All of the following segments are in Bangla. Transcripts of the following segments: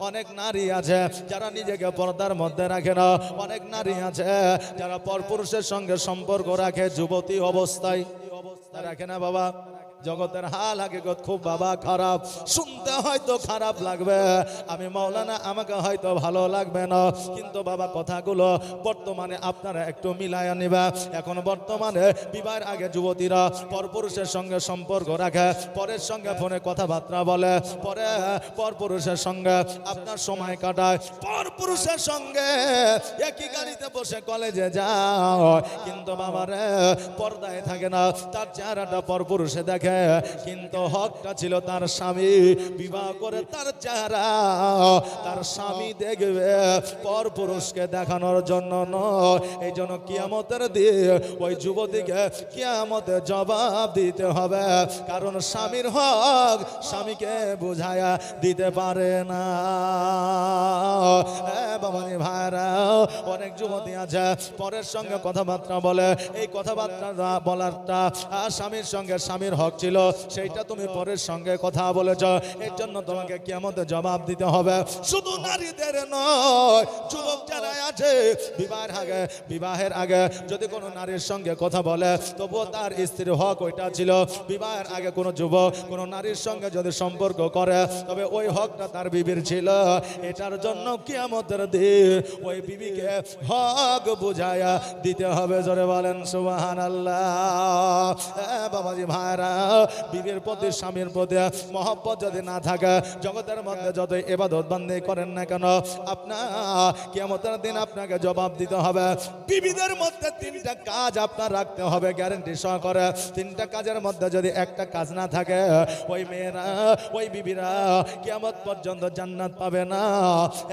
অনেক নারী আছে যারা নিজেকে পর্দার মধ্যে রাখে না, অনেক নারী আছে যারা পরপুরুষের সঙ্গে সম্পর্ক রাখে যুবতী অবস্থায়। রাখে না বাবা? জগতের হাল হাকিকত খুব বাবা খারাপ, শুনতে হয়তো খারাপ লাগবে, আমি মাওলানা আমাকে হয়তো ভালো লাগবে না, কিন্তু বাবা কথাগুলো বর্তমানে আপনারা একটু মিলায়া নিবা। এখন বর্তমানে বিবাহের আগে যুবতীরা পরপুরুষের সঙ্গে সম্পর্ক রাখে, পরের সঙ্গে ফোনে কথাবার্তা বলে, পরে পরপুরুষের সঙ্গে আপনার সময় কাটায়, পরপুরুষের সঙ্গে একই গাড়িতে বসে কলেজে যাও, কিন্তু বাবারে পর্দায় থাকে না, তার চেহারাটা পরপুরুষে দেখে, কিন্তু হকটা ছিল তার স্বামী। বিবাহ করে তার চেহারা তার স্বামী দেখবে, পরপুরুষকে দেখানোর জন্য নয়। এই জন্য কিয়ামতের দিন ওই যুবতীকে কিয়ামতে জবাব দিতে হবে, কারণ স্বামীর হক স্বামীকে বুঝায়া দিতে পারে না। বাবানি ভাইরা, অনেক যুবতী আছে পরের সঙ্গে কথাবার্তা বলে, এই কথাবার্তা বলারটা স্বামীর সঙ্গে স্বামীর হক ছিল, সেইটা তুমি পরের সঙ্গে কথা বলেছ, এর জন্য তোমাকে কিয়ামতে জবাব দিতে হবে। শুধু নারীদের নয়, যুবক যারা আছে বিবাহের আগে যদি কোনো নারীর সঙ্গে কথা বলে, তবুও তার স্ত্রীর হক ওইটা ছিল। বিবাহের আগে কোনো যুবক কোনো নারীর সঙ্গে যদি সম্পর্ক করে, তবে ওই হকটা তার বিবির ছিল। এটার জন্য কিয়ামতের দিন ওই বিবিকে হক বুঝায়া দিতে হবে। জোরে বলেন সুবহানাল্লাহ। বাবাজি ভাইরা, বিবির প্রতি স্বামীর প্রতি মহব্বত যদি না থাকে, জগতের মধ্যে যতই ইবাদত বন্দেগি করেন না কেন, আপনার কিয়ামতের দিন আপনাকে জবাব দিতে হবে। বিবিদের মধ্যে তিনটা কাজ আপনার রাখতে হবে গ্যারান্টি সহকারে। তিনটা কাজের মধ্যে যদি একটা কাজ না থাকে, ওই মেয়েরা ওই বিবিরা কিয়ামত পর্যন্ত জান্নাত পাবে না।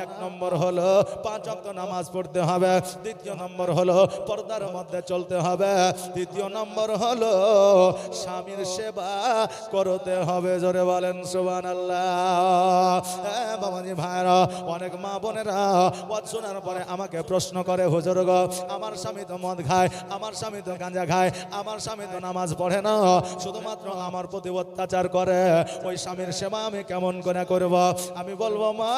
এক নম্বর হলো 5 ওয়াক্ত নামাজ পড়তে হবে, দ্বিতীয় নম্বর হলো পর্দার মধ্যে চলতে হবে, তৃতীয় নম্বর হলো স্বামীর সেবা করতে হবে। জোরে বলেন সুবহানাল্লাহ। বাবাজি ভাইরা, অনেক মা বোনেরা ওয়াজ শোনার পরে আমাকে প্রশ্ন করে, হুজুর গো, আমার স্বামী তো মদ খায়, আমার স্বামী তো গাঁজা খায়, আমার স্বামী তো নামাজ পড়ে না, শুধুমাত্র আমার প্রতি অত্যাচার করে, ওই স্বামীর সেবা আমি কেমন করে করব? আমি বলবো, মা,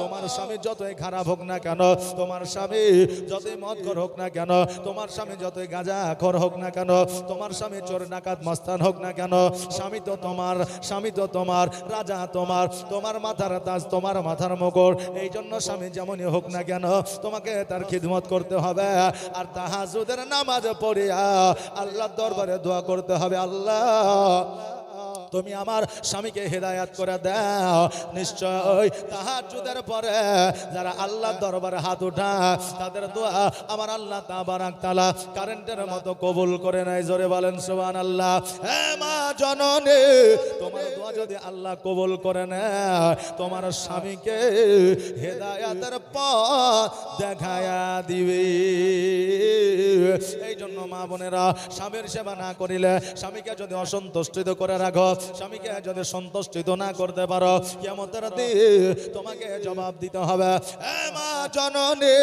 তোমার স্বামী যতই খারাপ হোক না কেন, তোমার স্বামী যতই মদখোর হোক না কেন, তোমার স্বামী যতই গাঁজাখোর হোক না কেন, তোমার স্বামী চোর ডাকাত মস্তান হোক না কেন, স্বামী তো তোমার রাজা, তোমার মাথার তাজ, তোমার মাথার মুকুট। এই জন্য স্বামী যেমনই হোক না কেন, তোমাকে তার খিদমত করতে হবে। আর তাহাজ্জুদের নামাজ পড়িয়া আল্লাহর দরবারে দোয়া করতে হবে, আল্লাহ তুমি আমার স্বামীকে হেদায়াত করে দাও। নিশ্চয় তাহাজ্জুদের পরে যারা আল্লাহর দরবারে হাত উঠায়, তাদের দোয়া আমার আল্লাহ তাবারাক তাআলা কারেন্টের মতো কবুল করে নেয়। জোরে বলেন সুবহানাল্লাহ। হে মা জননী, তোমার দোয়া যদি আল্লাহ কবুল করে নেয়, তোমার স্বামীকে হেদায়াতের পথ দেখায়া দিবে। এই জন্য মা বোনেরা, স্বামীর সেবা না করিলে, স্বামীকে যদি অসন্তুষ্ট করে রাখো, স্বামীকে যদি সন্তুষ্ট না করতে পারো, কিয়ামতের দিন তোমাকে জবাব দিতে হবে। এ মা জননী,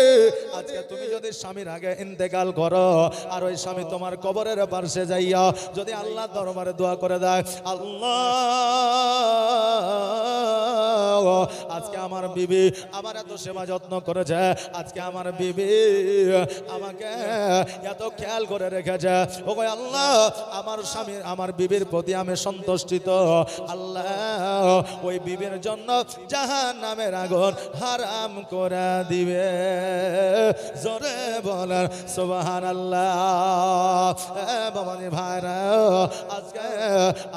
আজকে তুমি যদি স্বামীর আগে ইন্তেকাল করো, আর ওই স্বামী তোমার কবরের পাশে যাইয়া যদি আল্লাহ দরবারে দোয়া করে দেয়, আল্লাহ, আজকে আমার বিবি আমার এত সেবা যত্ন করেছে, আজকে আমার বিবি আমাকে এত খেয়াল করে রেখেছে, ও আল্লাহ, আমার স্বামীর আমার বিবির প্রতি আমি সন্তুষ্টিত, আল্লাহ ওই বিবির জন্য জাহান্নামের আগুন হারাম করে দিবে। জোরে বলেন সুবহানাল্লাহ। বাবাজি ভাইরা, আজকে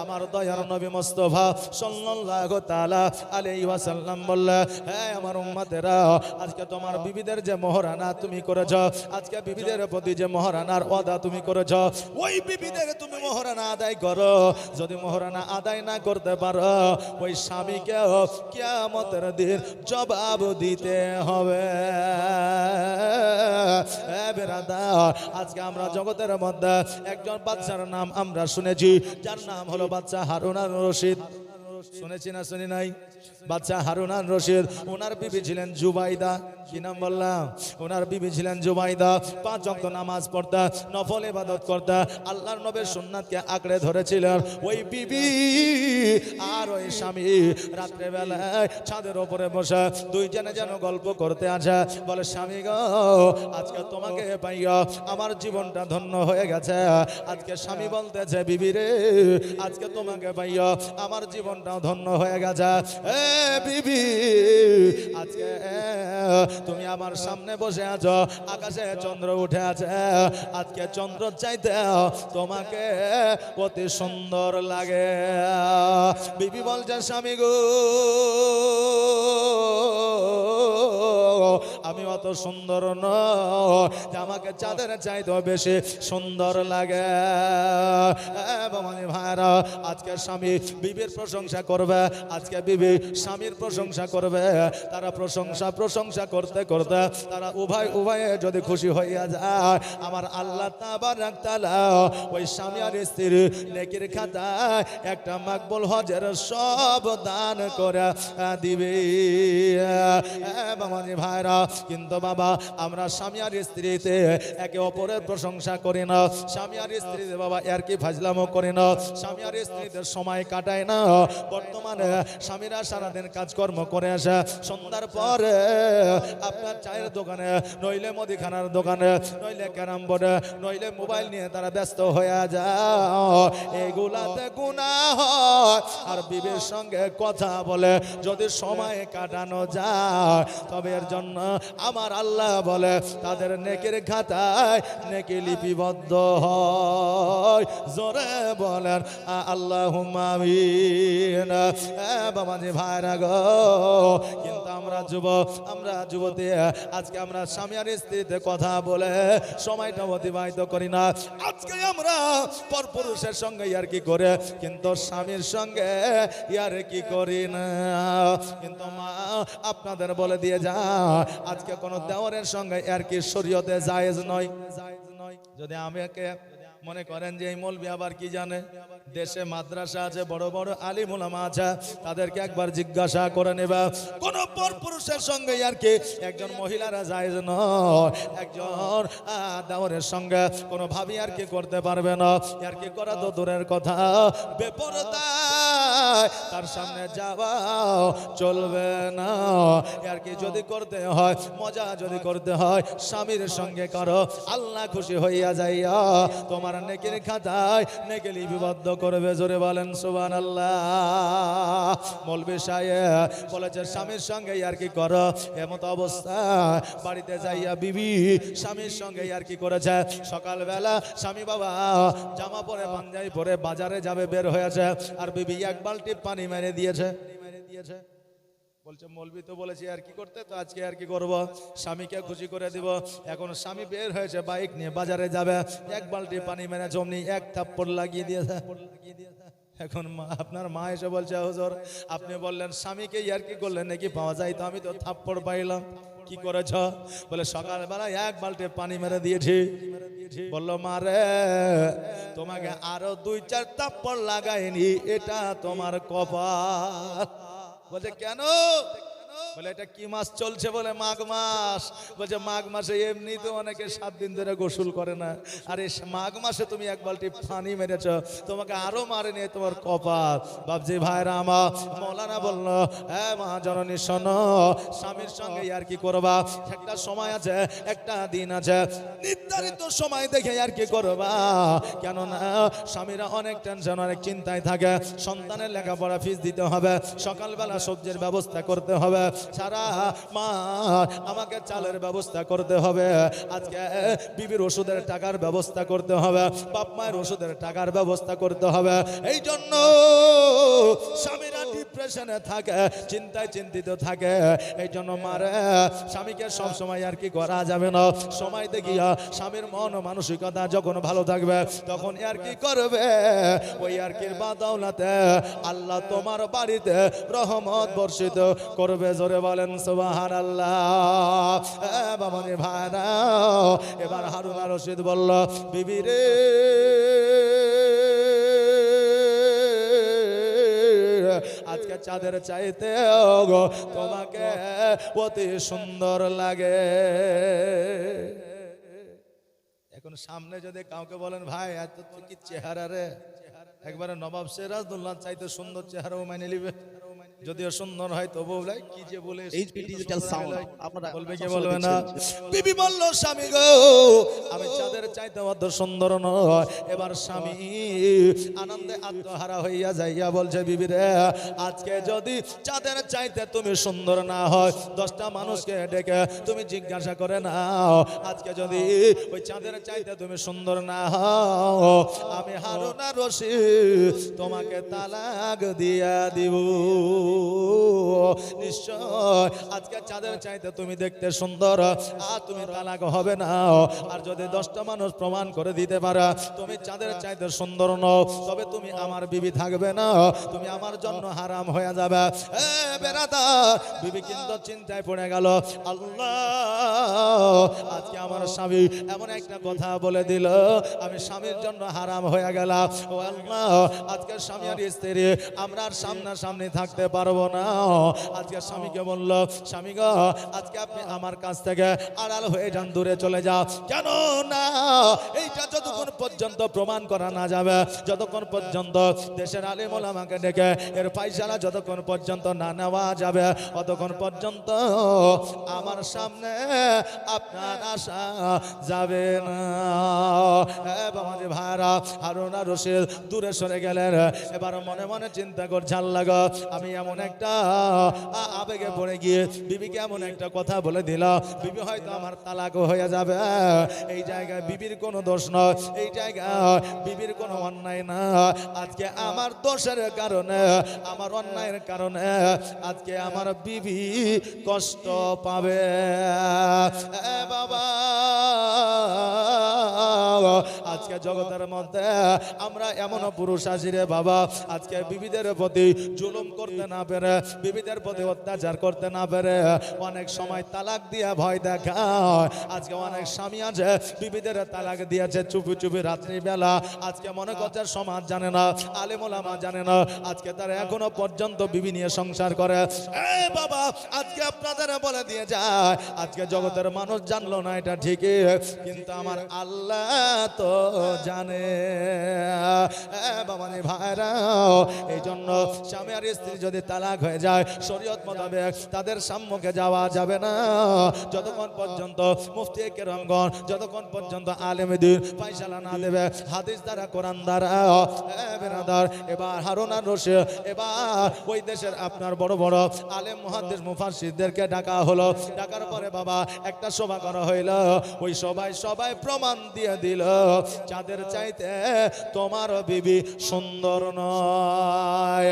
আমার দয়ার নবী মুস্তাফা সাল্লাল্লাহু তাআলা আলাইহি ওয়াসাল্লাম বললেন, হে আমার উম্মতেরা, আজকে তোমার বিবিদের যে মহারানা তুমি করেছো, আজকে বিবিদের প্রতি যে মহারানার ওয়াদা তুমি করেছো, ওই বিবিদের তুমি মহারানা আদায় করো। যদি মহারানা আদায় না করতে পারো, ওই স্বামীকে কিয়ামতের দিন জবাব দিতে হবে। বেরাদার, আজকে আমরা জগতের মধ্যে একজন বাচ্চার নাম আমরা শুনেছি, যার নাম হলো বাচ্চা হারুন আর রশিদ। শুনেছি না শুনি নাই? বাচ্চা হারুন আর রশিদ, ওনার বিবি ছিলেন জুবাইদা। কি নাম বললাম? ওনার বিবি ছিলেন জুবাইদা। 5 ওয়াক্ত নামাজ পড়তা, নফল ইবাদত করতা, আল্লাহর নবীর সুন্নাতকে আঁকড়ে ধরেছিলেন। ওই বিবি আর ওই স্বামী রাত্রে বেলায় ছাদের উপরে বসে দুইজনে যেন গল্প করতে আছে। বলে, স্বামী গো, আজকে তোমাকে পাইয়া আমার জীবনটা ধন্য হয়ে গেছে। আজকে স্বামী বলতেছে, বিবি রে, আজকে তোমাকে পাইয়া আমার জীবনটাও ধন্য হয়ে গেছে। এ বিবি, আজকে তুমি আমার সামনে বসে আছো, আকাশে চন্দ্র উঠে আছে, আজকে চন্দ্র চাইতে তোমাকে অতি সুন্দর লাগে। বিবি বলছে, স্বামী গো, আমি অত সুন্দর নয় যে আমাকে চাঁদের চাইতে বেশি সুন্দর লাগে। ভাইরা, আজকে স্বামী বিবির প্রশংসা করবে, আজকে বিবি স্বামীর প্রশংসা করবে। তারা প্রশংসা করতে করতে তারা উভয়ে যদি খুশি হইয়া যায়, আমার আল্লাহ তাবারক তাআলা ওই স্বামী আর স্ত্রীর নেকির খাতায় একটা মাকবুল হজের সব দান করে দিবে। ভাইরা, কিন্তু বাবা, আমরা স্বামী আর স্ত্রীতে একে অপরের প্রশংসা করি না, স্বামী আর স্ত্রীতে বাবা এর কি ফাজলামো করি না, স্বামী আর স্ত্রীতে সময় কাটায় না। বর্তমানে স্বামীরা সারাদিন কাজকর্ম করে আসে, সন্ধ্যার পরে আপনার চায়ের দোকানে, নইলে মুদিখানার দোকানে, নইলে ক্যারাম বোর্ডে, নইলে মোবাইল নিয়ে তারা ব্যস্ত হয়ে যায়। এগুলাতে গুনাহ হয়। আর বিবির সঙ্গে কথা বলে যদি সময় কাটানো যায়, তবে এর জন্য আমার আল্লাহ বলে তাদের নেকির খাতায় নেকি লিপিবদ্ধ হয়। জোরে বলেন আল্লাহুম্মা আমিন। বাবাজি ভাইরা গো, কিন্তু আমরা যুবতী আজকে আমরা স্বামী আর স্ত্রীতে কথা বলে সময়টা অতিবাহিত করি না। আজকে আমরা পরপুরুষের সঙ্গে ইয়ার কি করে, কিন্তু স্বামীর সঙ্গে ইয়ার কি করি না। কিন্তু মা আপনাদের বলে দিয়ে যা, আজকে কোনো দেওরের সঙ্গে ইয়ার কি শরীয়তে জায়েজ নয়। যদি আমাকে মনে করেন যে এই মৌলবি আবার কি জানে, দেশে মাদ্রাসা আছে, বড় বড় আলিম উলামা আছে, তাদেরকে একবার জিজ্ঞাসা করে নেবা, কোন পরপুরুষের সঙ্গে আর কি একজন মহিলারা জায়েজ নয়, একজন দেওরের সঙ্গে কোনো ভাবি আর কি করতে পারবে না। আর কি করা তো দূরের কথা, বেপরদায় তার সামনে যাওয়া চলবে না। আর কি যদি করতে হয়, মজা যদি করতে হয়, স্বামীর সঙ্গে করো, আল্লাহ খুশি হইয়া যাইয়া তোমার নেকির খাতায় নেকি লিপিবদ্ধ করবে। জোরে বলেন সুবহানাল্লাহ। মৌলভী সাহেব বলেছে স্বামীর সঙ্গে আর কি করো, এমত অবস্থা বাড়িতে যাইয়া বিবি স্বামীর সঙ্গে আর কি করেছে, সকালবেলা স্বামী বাবা জামা পরে পাঞ্জাবি পরে বাজারে যাবে বের হয়েছে, আর বিবি এক বালতি পানি মেরে দিয়েছে। বলছে মৌলবি তো বলেছি আর কি করতে, তো আজকে আর কি করবো, স্বামীকে খুশি করে দিব। এখন স্বামী বের হয়েছে বাইক নিয়ে বাজারে যাবে, এক বালতি পানি মেরে জমনি এক থাপ্পড় লাগিয়ে দিয়েছে। এখন আপনার মা এসে বলছে, হুজুর আপনি বললেন স্বামীকে ইয়ার কি করলেন নাকি পাওয়া যায়, তো আমি তো থাপ্পড় পাইলাম। কি করেছ? বলে সকালবেলা এক বালতি পানি মেরে দিয়েছি। বললো মা রে, তোমাকে আরো 2-4 থাপ্পড় লাগাইনি, এটা তোমার কপাল। বলছে কেন? বলে এটা কি মাস চলছে? বলে মাঘ মাস। বলছে মাঘ মাসে এমনি তো অনেকে 7 দিন ধরে গোসল করে না, আর এই মাঘ মাসে তুমি এক বালতি পানি মেরেছ, তোমাকে আরো মারেনি, তোমার কপাল। বাবজি ভাইরা আমার, মৌলানা বললো, হ্যাঁ মা জননী শোনো, স্বামীর সঙ্গে আর কি করবা, একটা সময় আছে, একটা দিন আছে, নির্ধারিত সময় দেখে আর কি করবা। কেননা স্বামীরা অনেক টেনশন, অনেক চিন্তায় থাকে, সন্তানের লেখাপড়া ফিস দিতে হবে, সকালবেলা সবজির ব্যবস্থা করতে হবে, সারা মা আমাকে চালের ব্যবস্থা করতে হবে, আজকে বিবির ওষুধের টাকার ব্যবস্থা করতে হবে, বাপ মায়ের ওষুধের টাকার ব্যবস্থা করতে হবে। এই জন্য স্বামীরা ডিপ্রেশনে থাকে, চিন্তায় চিন্তিত থাকে। এই জন্য মারে স্বামীকে সব সময় আর কি করা যাবে না, সময় দেখিয়া স্বামীর মন ও মানসিকতা যখন ভালো থাকবে তখন আর কি করবে, ওই আর কি বাদাওলাতে আল্লাহ তোমার বাড়িতে রহমত বর্ষিত করবে। জোরে বলেন সুবহানাল্লাহ। বাবারে ভাইরা, এবার হারুন আর রশিদ বলল, বিবি রে আজকে চাঁদের চাইতে তোমাকে অতি সুন্দর লাগে। এখন সামনে যদি কাউকে বলেন ভাই এত কি চেহারা রে, একবারে নবাব সিরাজউদ্দৌলা চাইতে সুন্দর চেহারাও মানে নিবে, যদিও সুন্দর হয় তবু কি যে বলে এইচপি ডিজিটাল সাউন্ড আপনারা বলবে কি বলবে না। বিবি বলল স্বামী গো আমি চাঁদের চাইতে অত সুন্দর নয়। এবার স্বামী আনন্দে আত্মহারা হইয়া যাইয়া বলছে বিবি রে আজকে যদি চাঁদের চাইতে তুমি সুন্দর না হয় 10টা মানুষকে ডেকে তুমি জিজ্ঞাসা করে নাও আজকে যদি ওই চাঁদের চাইতে তুমি সুন্দর না হও আমি হারুন আর রশিদ তোমাকে তালাক দিয়া দিব। নিশ্চয় আজকে চাঁদের চাইতে তুমি দেখতে সুন্দর আর তুমি তালাক হবে না। আর যদি 10টা মানুষ প্রমাণ করে দিতে পারে তুমি চাঁদের চাইতে সুন্দর নও তবে তুমি আমার বিবি থাকবে না, তুমি আমার জন্য হারাম হয়ে যাবে। এ বেরাদার বিবি কিন্তু চিন্তায় পড়ে গেল, আল্লাহ আজকে আমার স্বামী এমন একটা কথা বলে দিল আমি স্বামীর জন্য হারাম হয়ে গেলাম। ও আল্লাহ আজকে স্বামী আর স্ত্রী আমরা আর সামনাসামনি থাকতে পারবো না। আজকে স্বামীকে বলল স্বামী গো আজকে আপনি আমার কাছ থেকে আড়াল হয়ে যান, দূরে চলে যাও। কেন না এইটা যতক্ষণ পর্যন্ত প্রমাণ করা না যাবে, যতক্ষণ পর্যন্ত দেশের আলেম ওলামাকে ডেকে এর ফায়সালা যতক্ষণ পর্যন্ত না নেওয়া যাবে ততক্ষণ পর্যন্ত আমার সামনে আপনার আসা যাবে না। বাবাজি ভাইরা হারুন আর রশিদ দূরে সরে গেলেন। এবার মনে মনে চিন্তা করছে আল্লাহ গো আমি এমন একটা আবেগে পড়ে গিয়ে বিবিকে এমন একটা কথা বলে দিল বিবি হয়তো আমার তালাক হয়ে যাবে। এই জায়গায় বিবির কোনো দোষ নয়, এই জায়গায় বিবির কোনো অন্যায় না। আজকে আমার দোষের কারণে আমার অন্যায়ের কারণে আজকে আমার বিবি কষ্ট পাবে। বাবা আজকে জগতের মধ্যে আমরা এমন পুরুষ আছি রে বাবা আজকে বিবিদের প্রতি জুলুম করতে না পেরে বিবিদের প্রতি অত্যাচার করতে না পেরে অনেক সময় তালাক দিয়ে ভয় দেখায়। আজকে অনেক স্বামী আছে বিবিদের তালাক দিয়েছে চুপি চুপি রাত্রি বেলা। আজকে মনে করছে সমাজ জানে না, আলেম ওলামা জানে না, আজকে তারা এখনো পর্যন্ত বিবি নিয়ে সংসার করে। বাবা আজকে আপনাদের বলে দিয়ে যায় আজকে জগতের মানুষ জানলো না এটা ঠিকই, কিন্তু আমার আল্লাহ তো জানে। বাবা রে ভাইরা এই জন্য স্বামী আর স্ত্রী যদি তালাক হয়ে যায় শরীয়ত মোতাবেক তাদের সম্মুখে যাওয়া যাবে না যতক্ষণ পর্যন্ত মুফতি কেরামগণ যতক্ষণ পর্যন্ত আলেমদের ফায়সালা না দেবে হাদিস দ্বারা কোরআন দ্বারা। বেরাদার এবার হারুন আর রশিদ এবার ওই দেশের আপনার বড় বড় আলেম মুহাদ্দিস মুফাসসিরদেরকে ডাকা হলো। ডাকার পরে বাবা একটা সভা করা হইল। ওই সবাই প্রমাণ দিয়ে দিল চাঁদের চাইতে তোমার বিবি সুন্দর নয়।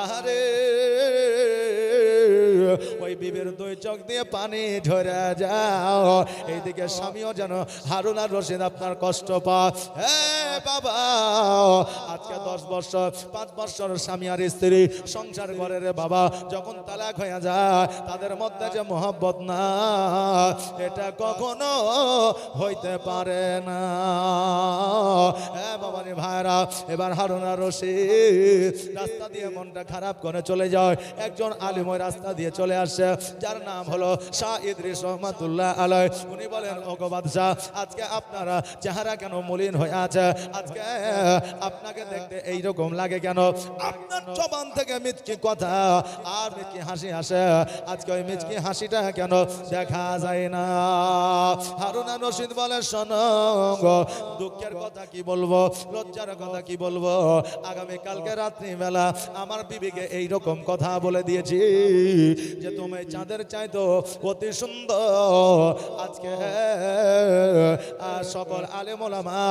আরে ওই বিবির দুই চোখ দিয়ে পানি ঝরে যাও। এইদিকে স্বামীও যেন হারুন আর রশিদ আপনার কষ্ট পায়। বাবা আজকে 10 বছর 5 বছর স্বামী আর স্ত্রী সংসার করে রে বাবা, যখন তালাক হয়ে যায় তাদের মধ্যে যে মহব্বত না এটা কখনো হইতে পারে না। বাবা রে ভাইরা এবার হারুন আর রশিদ রাস্তা দিয়ে মনটা খারাপ করে চলে যায়। একজন আলিম ওই রাস্তা দিয়ে চলে আসে যার নাম হলো শাহ ইদ্রিস রহমাতুল্লাহ আলাইহি। উনি বলেন ওগো বাদশা আজকে আপনারা চেহারা কেন মলিন হয়ে আছে, আজকে আপনাকে দেখতে এইরকম লাগে কেন? আপনার জবান থেকে মিচকি কথা আর মিচকি হাসি আসে, আজকে ওই মিচকি হাসিটা কেন দেখা যায় না? হারুন আর রশিদ বলে শোনো গো দুঃখের কথা কি বলবো, লজ্জার কথা কি বলবো, আগামী কালকে রাত্রি বেলা আমার বিবিকে এইরকম কথা বলে দিয়েছি যে তুমি চাঁদের চাইতো অতি সুন্দর। আজকে সকল আলেম ওলামা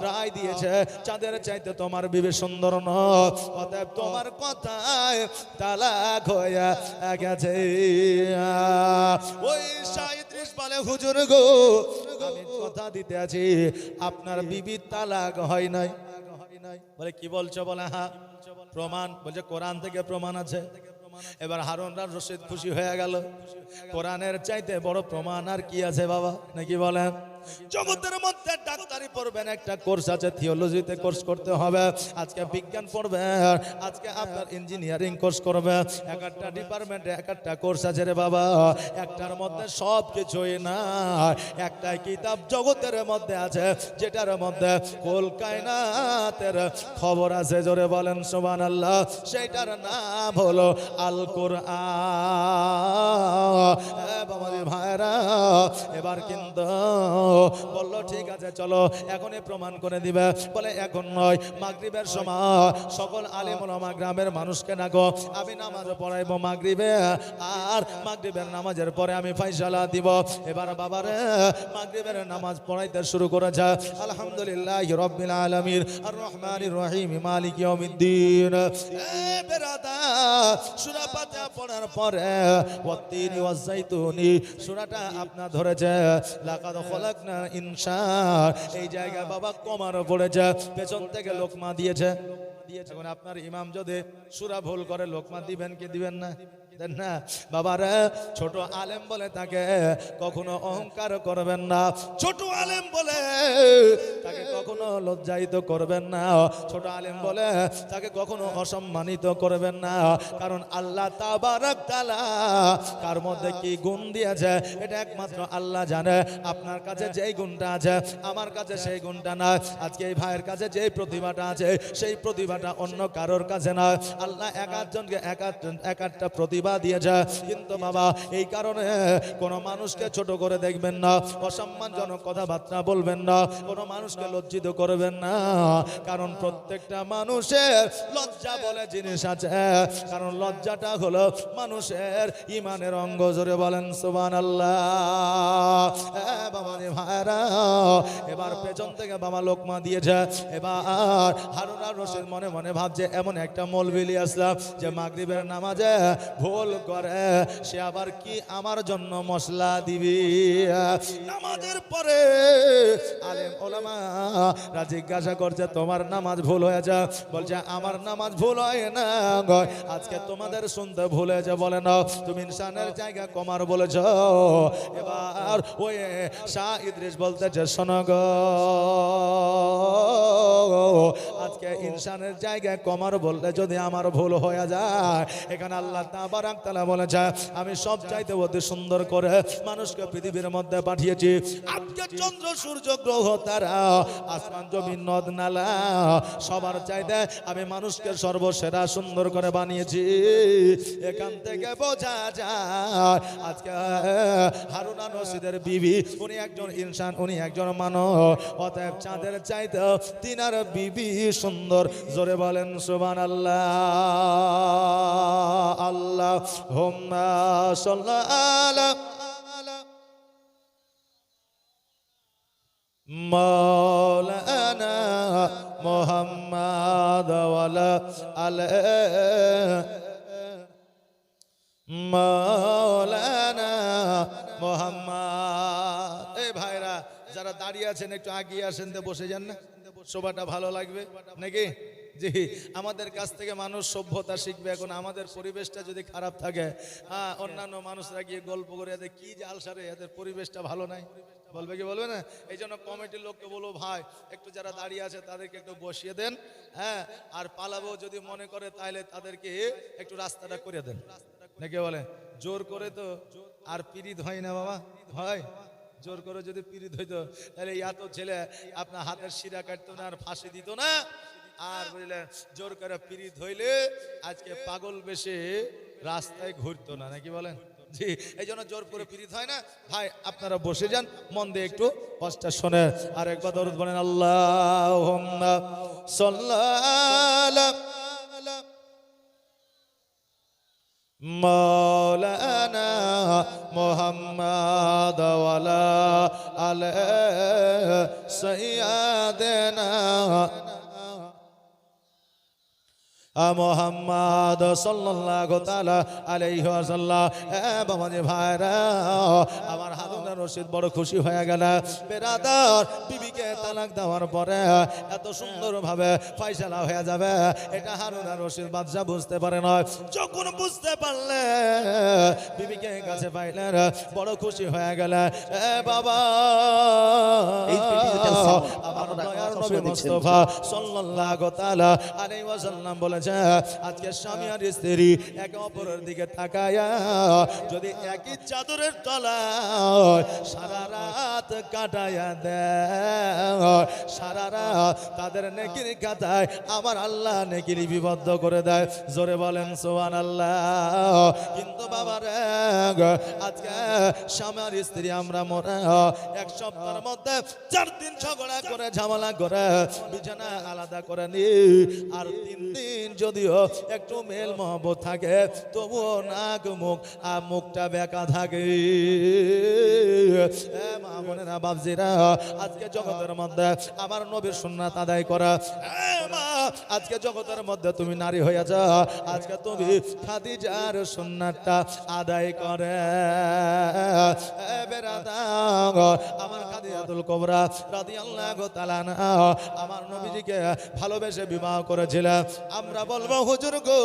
রায় দিয়েছে চাঁদের চাইতে তোমার বিবি সুন্দর নয়, অতএব তোমার কথায় তালাক হয়ে গেছে। ওই শাহ ইদ্রিস বলে হুজুর গো আমি কথা দিতে আছি আপনার বিবি তালাক হয় নাই। বলে কি বলছো? বলে হ্যাঁ প্রমাণ। বলছে কোরআন থেকে প্রমাণ আছে। এবার হারুন আর রশিদ খুশি হয়ে গেল, কোরআনের চাইতে বড় প্রমাণ আর কি আছে বাবা, নাকি বলেন? জগতের মধ্যে ডাক্তারি পড়বেন, একটা কোর্স আছে, থিওলজিতে কোর্স করতে হবে, আজকে বিজ্ঞান পড়বেন, আজকে আপনার ইঞ্জিনিয়ারিং কোর্স করবে, এক একটা ডিপার্টমেন্টে এক একটা কোর্স আছে রে বাবা। একটার মধ্যে সব কিছুই না, একটাই কিতাব জগতের মধ্যে আছে, যেটার মধ্যে কুল কায়নাতের খবর আছে, জোরে বলেন সুবহানাল্লাহ। সেইটার নাম হলো আল কোরআন। বাবাজি ভাইরা, এবার কিন্তু বললো ঠিক আছে চলো এখনই প্রমাণ করে দিবে। বলে এখন নয়, মাগরিবের সময় সকল আলেম ওলামা গ্রামের মানুষকে ডাকো, আমি নামাজ পড়াইবো মাগরিবে, আর মাগরিবের নামাজের পরে আমি ফাইসালা দিব। এবার বাবারে মাগরিবের নামাজ পড়াইতে শুরু করেছে। আলহামদুলিল্লাহ রাব্বিল আলামিন আর রহমানির রহিম মালিক ইয়াউমিদ্দিন। বেরাদার, সূরা ফাতিহা পড়ার পরে ওয়াত্তিনি ওয়াজ্জাইতুনি সূরাটা আপনার ধরেছে, লাকাদ খলাকনা ইনসান, এই জায়গায় বাবা কমার পড়েছে, পেছন থেকে লোকমা দিয়েছে। এখন আপনার ইমাম যদি সূরা ভুল করে লোকমা দিবেন কি দিবেন না? দেন না বাবারা। ছোট আলেম বলে তাকে কখনো অহংকার করবেন না, ছোট আলেম বলে তাকে কখনো লজ্জায়িত করবেন না, ছোট আলেম বলে তাকে কখনো অসম্মানিত করবেন না। কারণ আল্লাহ তাবারক তাআলা কার মধ্যে কি গুণ দিয়েছে এটা একমাত্র আল্লাহ জানে। আপনার কাছে যেই গুণটা আছে আমার কাছে সেই গুণটা না। আজকে এই ভাইয়ের কাছে যেই প্রতিভাটা আছে সেই প্রতিভাটা অন্য কারোর কাছে না। আল্লাহ এক একজনকে এক একটা প্রতিভা দিয়েছে, কিন্তু বাবা এই কারণে কোনো মানুষকে ছোট করে দেখবেন না, অসম্মানজনক কথাবার্তা বলবেন না, কোনো মানুষকে লজ্জিত করবেন না। কারণ প্রত্যেকটা মানুষের লজ্জা বলে জিনিস আছে, কারণ লজ্জাটা হলো মানুষের ইমানের অঙ্গ, জোরে বলেন সুবহানাল্লাহ। বাবা রে ভাইরা, এবার পেছন থেকে বাবা লোকমা দিয়েছে। এবার হারুন আর রশিদ মনে মনে ভাবছে এমন একটা মৌলবি আসলাম যে মাগরিবের নামাজে ভুল করে, সে আবার কি আমার জন্য মশলা দিবি। নামাজের পরে আলেম ওলামারা জিজ্ঞাসা করছে তোমার নামাজ ভুল হয়েছে? বলছে আমার নামাজ ভুল হয় না, আজকে তোমাদের শুনতে ভুল হয়েছে। বলে না তুমি ইনসানের জায়গা কমার বলেছ। এবার ওই শাহ ইদ্রিস বলতেছে শোনো গো, আজকে ইনসানের জায়গায় কমার বললে যদি আমার ভুল হয়ে যায়, এখানে আল্লাহ তাবারক তাআলা বলেছে আমি সব চাইতে অতি সুন্দর করে মানুষকে পৃথিবীর মধ্যে পাঠিয়েছি। আজকে চন্দ্র সূর্য গ্রহ তারা আসমান জমিন নদ নালা সবার চাইতে আমি মানুষকে সর্বসেরা সুন্দর করে বানিয়েছি। এখান থেকে বোঝা যায় আজকে হারুন আর রশিদের বিবি উনি একজন ইনসান, উনি একজন মানব, অতএব চাঁদের চাইতে তিনার বিবি সুন্দর। জোরে বলেন সুবহানাল্লাহ। আল্লাহুম্মা সাল্লি আলা মাওলানা মুহাম্মাদ ওয়া আলা মাওলানা মুহাম্মাদ। এই ভাইরা যারা দাঁড়িয়ে আছেন একটু আগিয়ে আসেন, তো বসে যান না, সবাটা ভালো লাগবে নাকি? জি, আমাদের কাছ থেকে মানুষ সভ্যতা শিখবে। এখন আমাদের পরিবেশটা যদি খারাপ থাকে, অন্যান্য মানুষরা গিয়ে গল্প করে এদের কি জাল সারে, এদের পরিবেশটা ভালো নাই, বলবে কি বলবে না? এই জন্য কমিটির লোককে বলবো ভাই একটু যারা দাঁড়িয়ে আছে তাদেরকে একটু বসিয়ে দেন, হ্যাঁ, আর পালাবো যদি মনে করে তাহলে তাদেরকে একটু রাস্তাটা করে দেন, নাকি বলে? জোর করে তো আর পীড়িত হয় না বাবা, হয় জোর করে যদি পীড়িত হইতো তাহলে এত ছেলে আপনার হাতের শিরা কাটতো না আর ফাঁসি দিত না। আর বুঝলেন জোর করে পীড়িত হইলে আজকে পাগল বেশে রাস্তায় ঘুরতো না, নাকি বলেন? জি, এই জন্য জোর করে পীড়িত হয় না। ভাই আপনারা বসে যান, মন দিয়ে একটু কষ্ট শোনে। আর একবার দরুদ বলেন আল্লাহুম্মা সাল্লি মাওলানা মুহাম্মাদ ওয়া আলা আলি সাইয়্যিদিনা মোহাম্মদ সাল্লাল্লাহু তাআলা আলাইহি ওয়াসাল্লাম। বাবাজি ভাইরা, আমার হারুন রশিদ বড় খুশি হয়ে গেল। বেরাদার, বিবিকে তালাক দেওয়ার পরে এত সুন্দরভাবে ফয়সালা হয়ে যাবে এটা হারুন রশিদ বাদশা বুঝতে পারে না। যখন বুঝতে পারলে বিবিকে কাছে পাইলেন, বড় খুশি হয়ে গেল। বাবা, আমার দয়ার নবী মুস্তাফা সাল্লাল্লাহু তাআলা আলাইহি ওয়াসাল্লাম বলেছে, আজকে স্বামী আর স্ত্রী একে অপরের দিকে তাকায়া যদি একই চাদরের তলায় সারা রাত কাটায়া দেয়, সারা রাত তাদের নেকির খাতায় আমার আল্লাহ নেকি লিপিবদ্ধ করে দেয়। জোরে বলেন সুবহানাল্লাহ। কিন্তু বাবারে, আজকে স্বামী আর স্ত্রী আমরা মোরা এক সপ্তাহের মধ্যে 4 দিন ঝগড়া করে ঝামেলা করে বিছানা আলাদা করে নি, আর 3 দিন যদিও একটু মেল মহব্বত থাকে তবুও নাক মুখ মুখটা বেঁকা থাকে। মা বোনেরা, বাপজিরা, আজকে জগতের মধ্যে আমার নবীর সুন্নাত আদায় করা। মা, আজকে জগতের মধ্যে তুমি নারী হয়ে যাও, আজকে তুমি খাদিজার সুন্নাতটা আদায় করে। বেরাদার, আমার খাদিজাতুল কুবরা রাদিয়াল্লাহু তাআলা আনহা আমার নবীজিকে ভালোবেসে বিবাহ করেছিলেন। আমরা বলবো, হুজুর গো,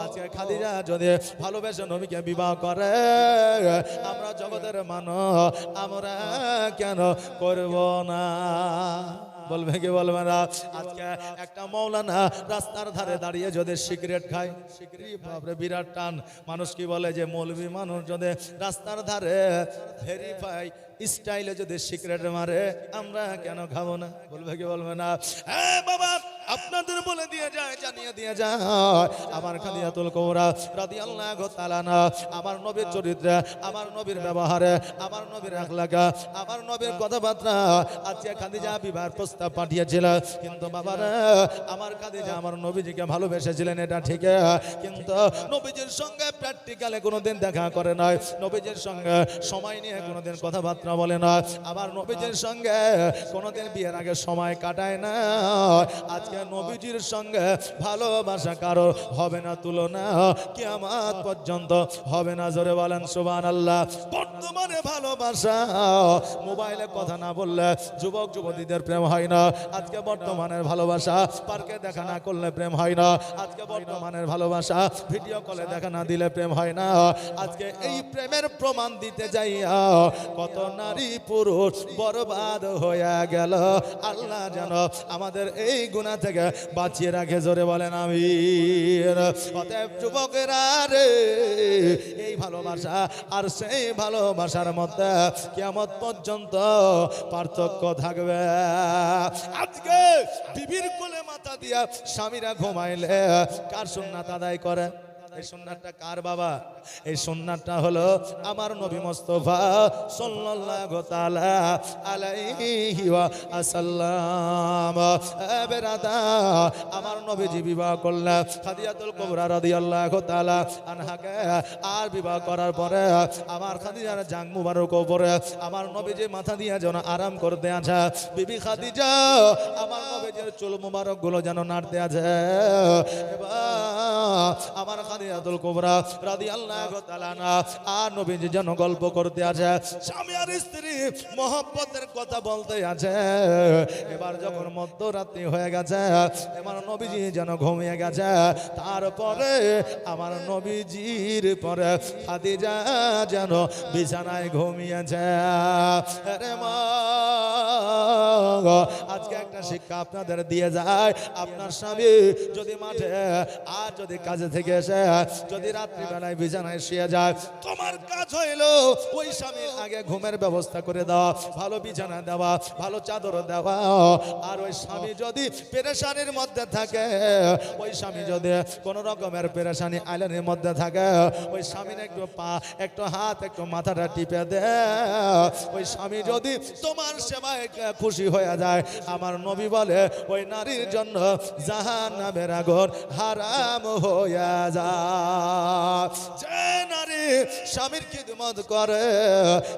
আজকে খাদিজা যদি ভালোবেসে নবীকে বিবাহ করে, আমরা জগতের মানুষ আমরা কেন করব না? বলবে কি বলবে না? আজকে একটা মৌলানা রাস্তার ধারে দাঁড়িয়ে যদি সিগারেট খায়, সিগারেট বাপরে বিরাট টান। মানুষ কি বলে যে মৌলবি মানুষ যদি রাস্তার ধারে ভেরিফাই স্টাইলে যদি সিগারেট মারে, আমরা কেন খাবো না? বলবে কি বলবে না? বাবা, আপনাদের বলে দিয়ে যায়, জানিয়ে দিয়ে যায়, আমার খাদিজাতুল কুবরা রাদিয়াল্লাহু তাআলা আনহা আমার নবীর চরিত্রে, আমার নবীর ব্যবহারে, আমার নবীর আখলাকে, আমার নবীর কথাবার্তা আজকে খাদিজা বিবাহের প্রস্তাব পাঠিয়েছিল। কিন্তু বাবারা, আমার খাদিজা আমার নবীজিকে ভালোবেসেছিলেন এটা ঠিক, কিন্তু নবীজির সঙ্গে প্র্যাকটিক্যালে কোনোদিন দেখা করে নাই, নবীজির সঙ্গে সময় নিয়ে কোনোদিন কথাবার্তা বলে না, আমার নবীজির সঙ্গে কোনোদিন বিয়ের আগে সময় কাটায় না। আজকে নবীজির সঙ্গে ভালোবাসা কারো হবে না তুলনা, কিয়ামত পর্যন্ত হবে না। জোরে বলেন সুবহানাল্লাহ। বর্তমানে ভালোবাসা মোবাইলে কথা না বললে যুবক যুবতীদের প্রেম হয় না। আজকে বর্তমানের ভালোবাসা পার্কে দেখা না করলে প্রেম হয় না। আজকে বর্তমানের ভালোবাসা ভিডিও কলে দেখা না দিলে প্রেম হয় না। আজকে এই প্রেমের প্রমাণ দিতে যাইয়া কত নারী পুরুষ বরবাদ হয়ে গেল। আল্লাহ যেন আমাদের এই গুনাহ থেকে বাঁচিয়ে রাখে। জোরে বলেন আমিন। অতএব যুবকেরা রে, এই ভালোবাসা আর সেই ভালোবাসার মধ্যে কিয়ামত পর্যন্ত পার্থক্য থাকবে। আজকে বিবির কোলে মাথা দিয়া স্বামীরা ঘুমাইলে কার সুন্নাত আদায় করে? এই সুন্নাতটা কার বাবা? এই সুন্নাতটা হলো আমার নবী মুস্তাফা সাল্লাল্লাহু তাআলা আলাইহি ওয়াসাল্লাম। বেরাদার, আমার নবীজি বিবাহ করলেন খাদিজাতুল কুবরা রাদিয়াল্লাহু তাআলা আনহাকে। আর বিবাহ করার পরে আমার খাদিজার জাং মুবারক উপরে আমার নবীজি মাথা দিয়ে যেন আরাম করতে আছে। বিবি খাদিজা আমার নবীজির চুল মুবারক গুলো যেন নাড়তে আছে। এবার আমার খাদিজাতুল কুবরা রাদিয়াল্লাহু তাআলা আনহা আর নবীজি যেন গল্প করতে আছে, স্বামী আর স্ত্রী মহব্বতের কথা বলতে আছে। এবার যখন মধ্যরাত্রি হয়ে গেছে, আমার নবীজি যেন ঘুমিয়ে গেছে। তারপরে আমার নবীজির পরে খাদিজা যেন বিছানায় ঘুমিয়েছে। আরে মা, আজকে একটা শিক্ষা আপনাদের দিয়ে যায়। আপনার স্বামী যদি মাঠে আর যদি কাজে থেকে এসে যদি রাত্রিবেলায় বিছানায় শুয়ে যায়, তোমার কাজ হইলো ওই স্বামীর আগে ঘুমের ব্যবস্থা করে দেওয়া, ভালো বিছানা দেওয়া, ভালো চাদর দেওয়া। আর ওই স্বামী যদি পেরেশানির মধ্যে থাকে, ওই স্বামী যদি কোন রকমের পেরেশানি আইলানির মধ্যে থাকে, ওই স্বামীর একটু পা, একটু হাত, একটু মাথাটা টিপে দে। ওই স্বামী যদি তোমার সেবায় খুশি হয়ে যায়, আমার নবী বলে ওই নারীর জন্য জাহান্নামের আগুন হারাম হয়ে যায়। যে নারী স্বামীর খিদমত করে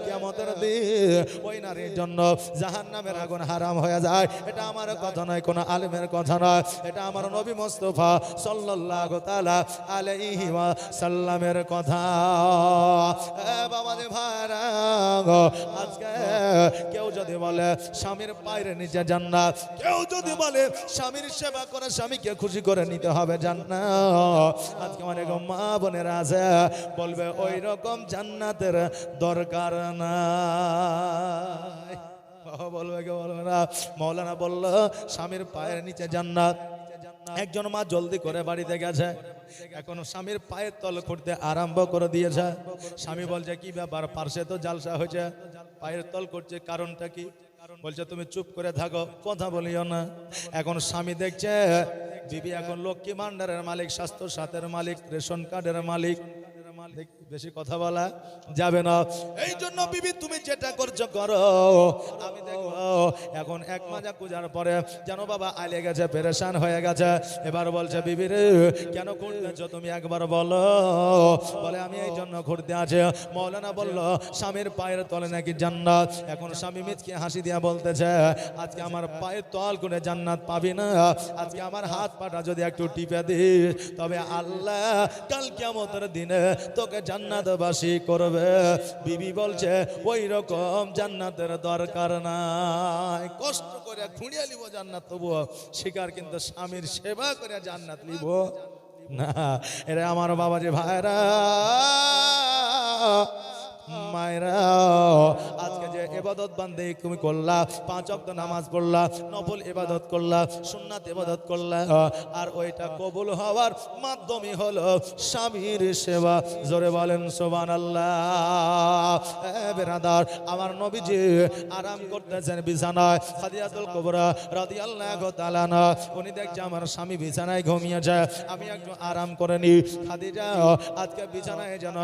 কিয়ামতের দিন ওই নারীর জন্য জাহান্নামের আগুন হারাম হয়ে যায়। এটা আমার কথা নয়, কোনো আলেমের কথা নয়, এটা আমার নবী মুস্তাফা সাল্লাল্লাহু তাআলা আলাইহি ওয়াসাল্লামের কথা। বাবাজি ভাইরা, আজকে কেউ যদি বলে স্বামীর পায়ের নিচে জান্নাত, কেউ যদি বলে স্বামীর সেবা করে স্বামীকে খুশি করে নিতে হবে জান্নাত, আজকে অনেক মা বোনেরা আছে বলবে ওই রকম জান্নাতের দরকার নাই। বলবে কে বলবে না। মৌলানা বলল স্বামীর পায়ের নিচে জান্নাত। একজন মা জলদি করে বাড়িতে গেছে, এখন স্বামীর পায়ের তল করতে আরম্ভ করে দিয়েছে। স্বামী বলছে কি ব্যাপার, পার্শ্বে তো জালসা হয়েছে, পায়ের তল করছে, কারণটা কি? বলছে তুমি চুপ করে থাকো, কথা বলিও না। এখন স্বামী দেখছে বিবি এখন লক্ষ্মী ভান্ডারের মালিক, স্বাস্থ্য সাথের মালিক, রেশন কার্ডের মালিক, বেশি কথা বলা যাবে না। এই জন্য বিবি তুমি যেটা করছো করো, আমি দেখো। এখন এক মাজা পূজার পরে যেন বাবা আলে গেছে, পেরেশান হয়ে গেছে। এবার বলছে বিবি রে কেন ঘুরতেছো তুমি একবার বলো। বলে আমি এই জন্য ঘুরতে আছি। মৌলানা বলল স্বামীর পায়ের তলে নাকি জান্নাত। এখন স্বামী মিচকে হাসি দিয়া বলতেছে আজকে আমার পায়ের তল করে জান্নাত পাবি না, আজকে আমার হাত পাটা যদি একটু টিপে দিস তবে আল্লাহ কাল কিয়ামতের দিনে তোকে জান্নাতবাসী করবে। বিবি বলছে ওই রকম জান্নাতের দরকার নাই, কষ্ট করে খুঁড়িয়ে লিব জান্নাত, তবুও শিকার কিন্তু স্বামীর সেবা করে জান্নাত লিব না। এরা আমার বাবাজি ভাইরা মায়েরা, আজকে যে ইবাদত বান্দে তুমি করলা, 5 ওয়াক্ত নামাজ পড়লা, নফল ইবাদত করলা, সুন্নাত ইবাদত করলা, আর ওইটা কবুল হওয়ার মাধ্যমই হলো স্বামীর সেবা। জোরে বলেন সুবহানাল্লাহ। বেরাদার, আমার নবীজি আরাম করতেছেন বিছানায়, খাদিজাতুল কুবরা রাদিয়াল্লাহু তাআলা আনহা উনি দেখছে আমার স্বামী বিছানায় ঘুমিয়েছে, আমি একটু আরাম করে নি। খাদিজা আজকে বিছানায় যেন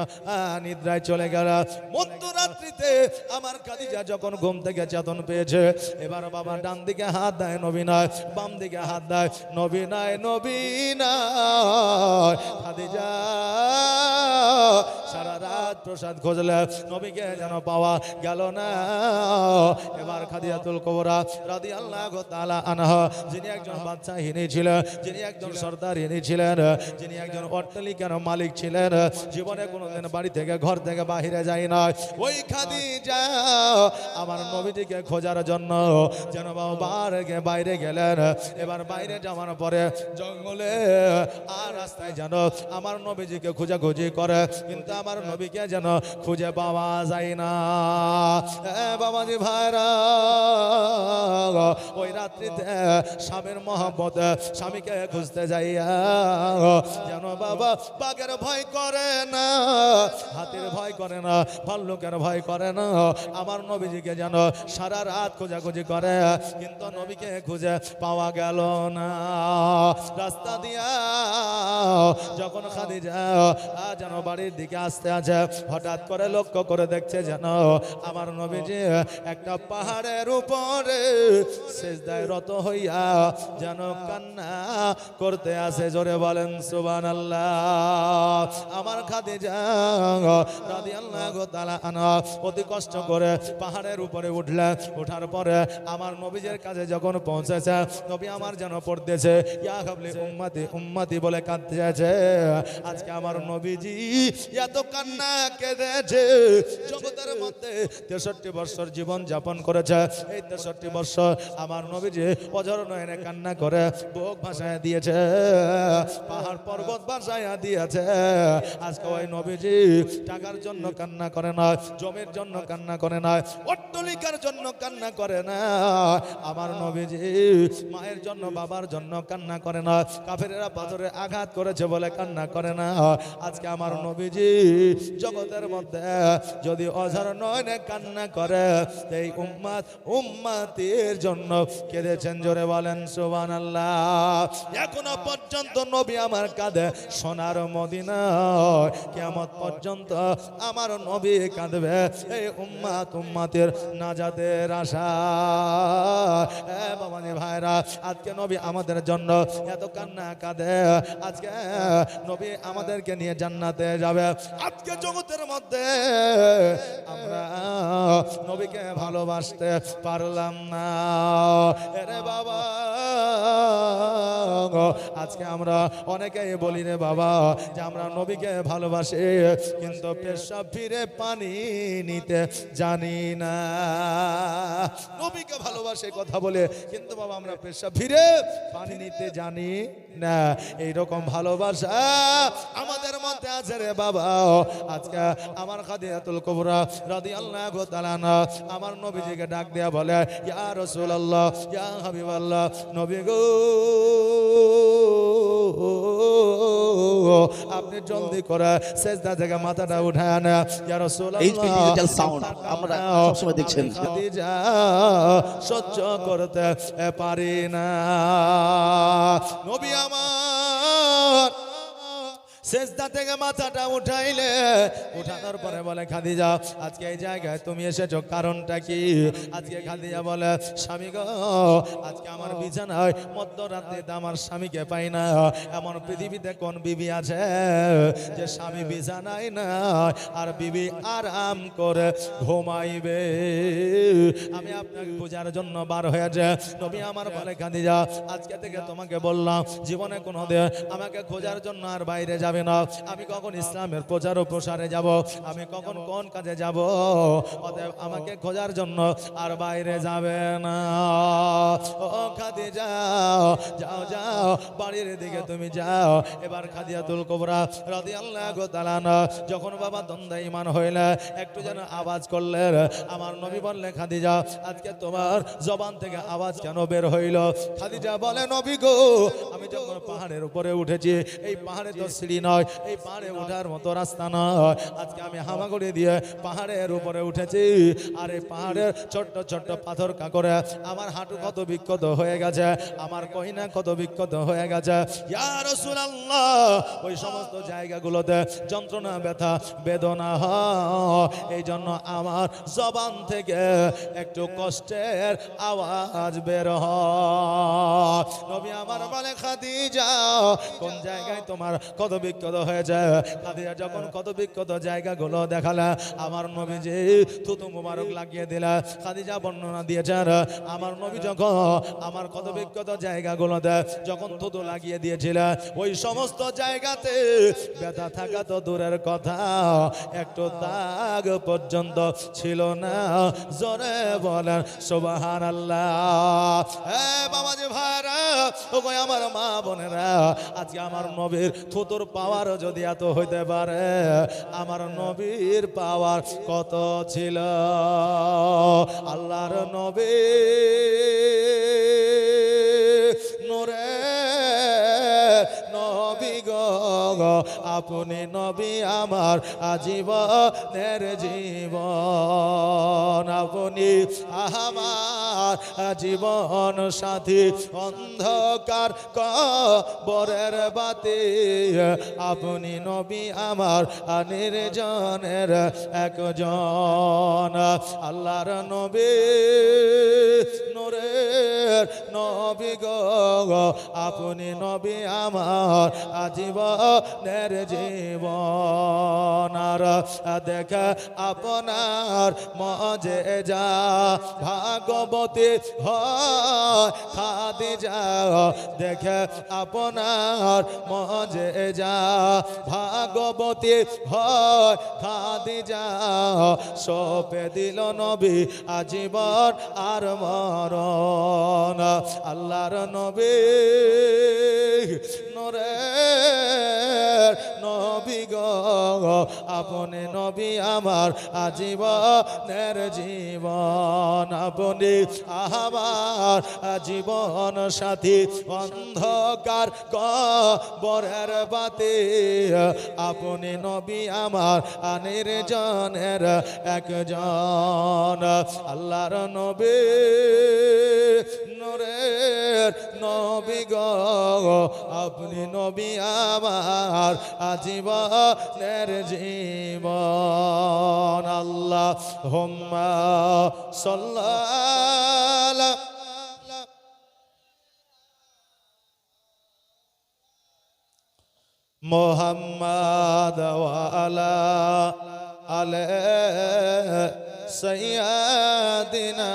নিদ্রায় চলে গেল। মধ্যরাত্রিতে আমার খাদিজা যখন ঘুম থেকে চেতন পেয়েছে, এবার বাবা ডান দিকে হাত দেয় নবী নয়, বাম দিকে হাত দেয় নবী নয়, নবী নয়। খাদিজা সারা রাত প্রসাদ খুঁজলে নবীকে যেন পাওয়া গেল না। এবার খাদিজাতুল কুবরা রাদিয়াল্লাহু তাআলা আনহা, যিনি একজন বাদশাহিনী ছিলেন, যিনি একজন সর্দারিনী ছিলেন, যিনি একজন অট্টালিকার মালিক ছিলেন, জীবনে কোনোদিন বাড়ি থেকে ঘর থেকে বাহিরে যায় না, ওই খাদিজা আমার নবীজিকে খোঁজার জন্য যেন বাইরে গেলেন। এবার বাইরে যাওয়ার পরে জঙ্গলে আর রাস্তায় যেন আমার নবীজিকে খোঁজাখুঁজি করে, কিন্তু আমার নবীকে যেন খুঁজে পাওয়া যায় না। বাবাজি ভাইরা, ওই রাত্রিতে স্বামীর মহব্বতে স্বামীকে খুঁজতে যাইয়া যেন বাবা বাঘের ভয় করে না, হাতির ভয় করে না, ভাল্লুকের ভয় করে না, আমার নবীজিকে যেন সারা রাত খোঁজাখুঁজি করে, কিন্তু নবীকে খুঁজে পাওয়া গেল না। রাস্তা দিয়া যখন খাদিজা যেন বাড়ির দিকে আসতে আছে, হঠাৎ করে লক্ষ্য করে দেখছে যেন আমার নবীজি একটা পাহাড়ের উপরে সিজদায় রত হইয়া যেন কান্না করতে আসে। জোরে বলেন সুবহানাল্লাহ। আমার খাদিজা রাদিয়াল্লাহু তাআলা আনহা অতি কষ্ট করে পাহাড়ের উপরে উঠলেন। ওঠার পরে আমার নবীজির কাছে যখন পৌঁছেছে, নবী আমার যেন পড়তেছে ইয়া হাবলি উম্মতি উম্মতি বলে কাঁদতেছে। আজকে আমার নবীজি এত কান্না কেঁদেছে। জগতের মধ্যে 63 বছর জীবন যাপন করেছে, এই 63 বছর আমার নবীজি অঝর নয়নে কান্না করে বুক ভাসায় দিয়েছে, পাহাড় পর্বত ভাসায় দিয়েছে। আজকে ওই নবীজি টাকার জন্য কান্না করে না, জমির জন্য কান্না করে না, অট্টালিকার জন্য কান্না করে না। আমার নবীজি মায়ের জন্য বাবার জন্য কান্না করে না, কাফেরেরা পাথরে আঘাত করেছে বলে কান্না করে না। আজকে আমার নবীজি জগতের মধ্যে যদি অঝর নয়নে কান্না করে, এই উম্মত উম্মতির জন্য কেঁদেছেন। জোরে বলেন সুবহানাল্লাহ। এখনো পর্যন্ত নবী আমার কাঁদে, সোনার মদিনা কিয়ামত পর্যন্ত আমার নবী কাঁদবে এই উম্মত উম্মতের নাজাতের আশা। বাবাজি ভাইরা, আজকে নবী আমাদের জন্য এত কান্না কাঁদে, আজকে নবী আমাদেরকে নিয়ে জান্নাতে যাবে। আজকে জগতের মধ্যে আমরা নবীকে ভালোবাসতে পারলাম না। এরে বাবা, আজকে আমরা অনেকেই বলি রে বাবা যে আমরা নবীকে ভালোবাসি, কিন্তু পেশাব ফিরে পানি নিতে জানি না। নবীকে ভালোবাসে কথা বলে, কিন্তু বাবা আমরা পেশাব ফিরে পানি নিতে জানি না। এইরকম ভালোবাসা আমাদের মধ্যে আছে রে বাবা। আজকে আমার খাদিজাতুল কুবরা রাদিয়াল্লাহু তাআলা আনহা আমার নবীজিকে ডাক দেয়া বলে, ইয়া রাসূলুল্লাহ, ইয়া হাবিবাল্লাহ, নবী গো আপনি জলদি করে সেজদা থেকে মাথাটা উঠান। ইয়া রাসূলুল্লাহ, এইচপি ডিজিটাল সাউন্ড আমরা সবসময় দেখছেন। খাদিজা সহ্য করতে পারি না। নবী আমার সেজদা থেকে মাথাটা উঠাইলে, উঠানোর পরে বলে, খাদিজা আজকে এই জায়গায় তুমি এসেছো কারণটা কি? আজকে খাদিজা বলে, স্বামী গো আজকে আমার বিছানায় মধ্যরাত্রিতে আমার স্বামীকে পাই না। এমন পৃথিবীতে কোন বিবি আছে যে স্বামী বিছানায় না আর বিবি আরাম করে ঘুমাইবে? আমি আপনাকে পূজার জন্য বার হয়েছে। নবী আমার বলে, খাদিজা আজকে থেকে তোমাকে বললাম জীবনে কোনো দিন আমাকে খোঁজার জন্য আর বাইরে যাবে না। আমি কখন ইসলামের প্রচার ও প্রসারে যাব, আমি কখন কোন কাজে যাব, অতএব আমাকে খোঁজার জন্য আর বাইরে যাবে না। ও খাদিজা যাও যাও বাড়ির দিকে তুমি যাও। এবার খাদিজাতুল কুবরা রাদিয়াল্লাহু তাআলা আনহা যখন বাবা দ্বন্দ্বায়মান হইলে একটু যেন আওয়াজ করলেন, আমার নবী বললেন, খাদিজা আজকে তোমার জবান থেকে আওয়াজ কেন বের হইল? খাদিজা বলে, নবী গো আমি যখন পাহাড়ের উপরে উঠেছি, এই পাহাড়ে তো সিঁড়ি নয়, এই পাহাড়ে ওঠার মতো রাস্তা নয়। আজকে আমি হামাগুড়ি দিয়ে পাহাড়ের উপরে উঠেছি, আর এই পাহাড়ের ছোট্ট ছোট্ট পাথর কাঁকড়ে আমার হাঁটু কত বিক্ষত হয়ে গেছে, আমার কইনা কত বিক্ষত হয়ে গেছে। ইয়া রাসূলুল্লাহ, ওই সমস্ত জায়গাগুলোতে যন্ত্রণা, ব্যথা, বেদনা হয়, এই জন্য আমার জবান থেকে একটু কষ্টের আওয়াজ বের হয়। নবী আমার বলে, খাদিজা কোন জায়গায় তোমার কত বিক্ষত হয়েছে? খাদিজা যখন কত বিক্ষত জায়গাগুলো দেখালে, আমার নবীজি থুতু মুবারক লাগিয়ে দিলা। খাদিজা বর্ণনা দিয়েছেন, আমার নবী যখন আমার কত বিক্ষত জায়গাগুলোতে যখন থুতু লাগিয়ে দিয়েছিল, ওই সমস্ত জায়গাতে ব্যথা থাকা তো দূরের কথা, একটু দাগ পর্যন্ত ছিল না। জোরে বলেন সুবহানাল্লাহ। হে বাবাজি ভাইরা, ওগো আমার মা বোনেরা, আজকে আমার নবীর থুতুর পাওয়ার যদি এত হইতে পারে, আমার নবীর পাওয়ার কত ছিল? আল্লাহর নবী নূরে নবী গো, আপনি নবী আমার আজীবনের জীবন, আপনি আমার জীবন সাথী, অন্ধকার কবরের বাতি, আপনি নবী আমার নির্জনের একজন। আল্লাহর নবী নূরের নবী গো, আপনি নবী আমার আজীবনের জীবন। আর দেখে আপনার মজেজা ভাগবতী হয় খাদিজা, দেখে আপনার মজেজা ভাগবতী হয় খাদিজা, সপে দিল নবী আজীবন আর মরণ। আল্লাহর নবী নূরের নবী গো, আপনি নবী আমার আজীবনের জীবন, আপনি আমার জীবন সাথী, অন্ধকার কবরের বাতি, আপনি নবী আমার নির্জনের একজন। আল্লাহর নবী নূরের নবী গো, আপনি নবী আমার আজীবনের জীবন। আল্লাহুম্মা সাল্লাল্লাহু মোহাম্মদ ওয়া আলা আলে সাইয়্যিদিনা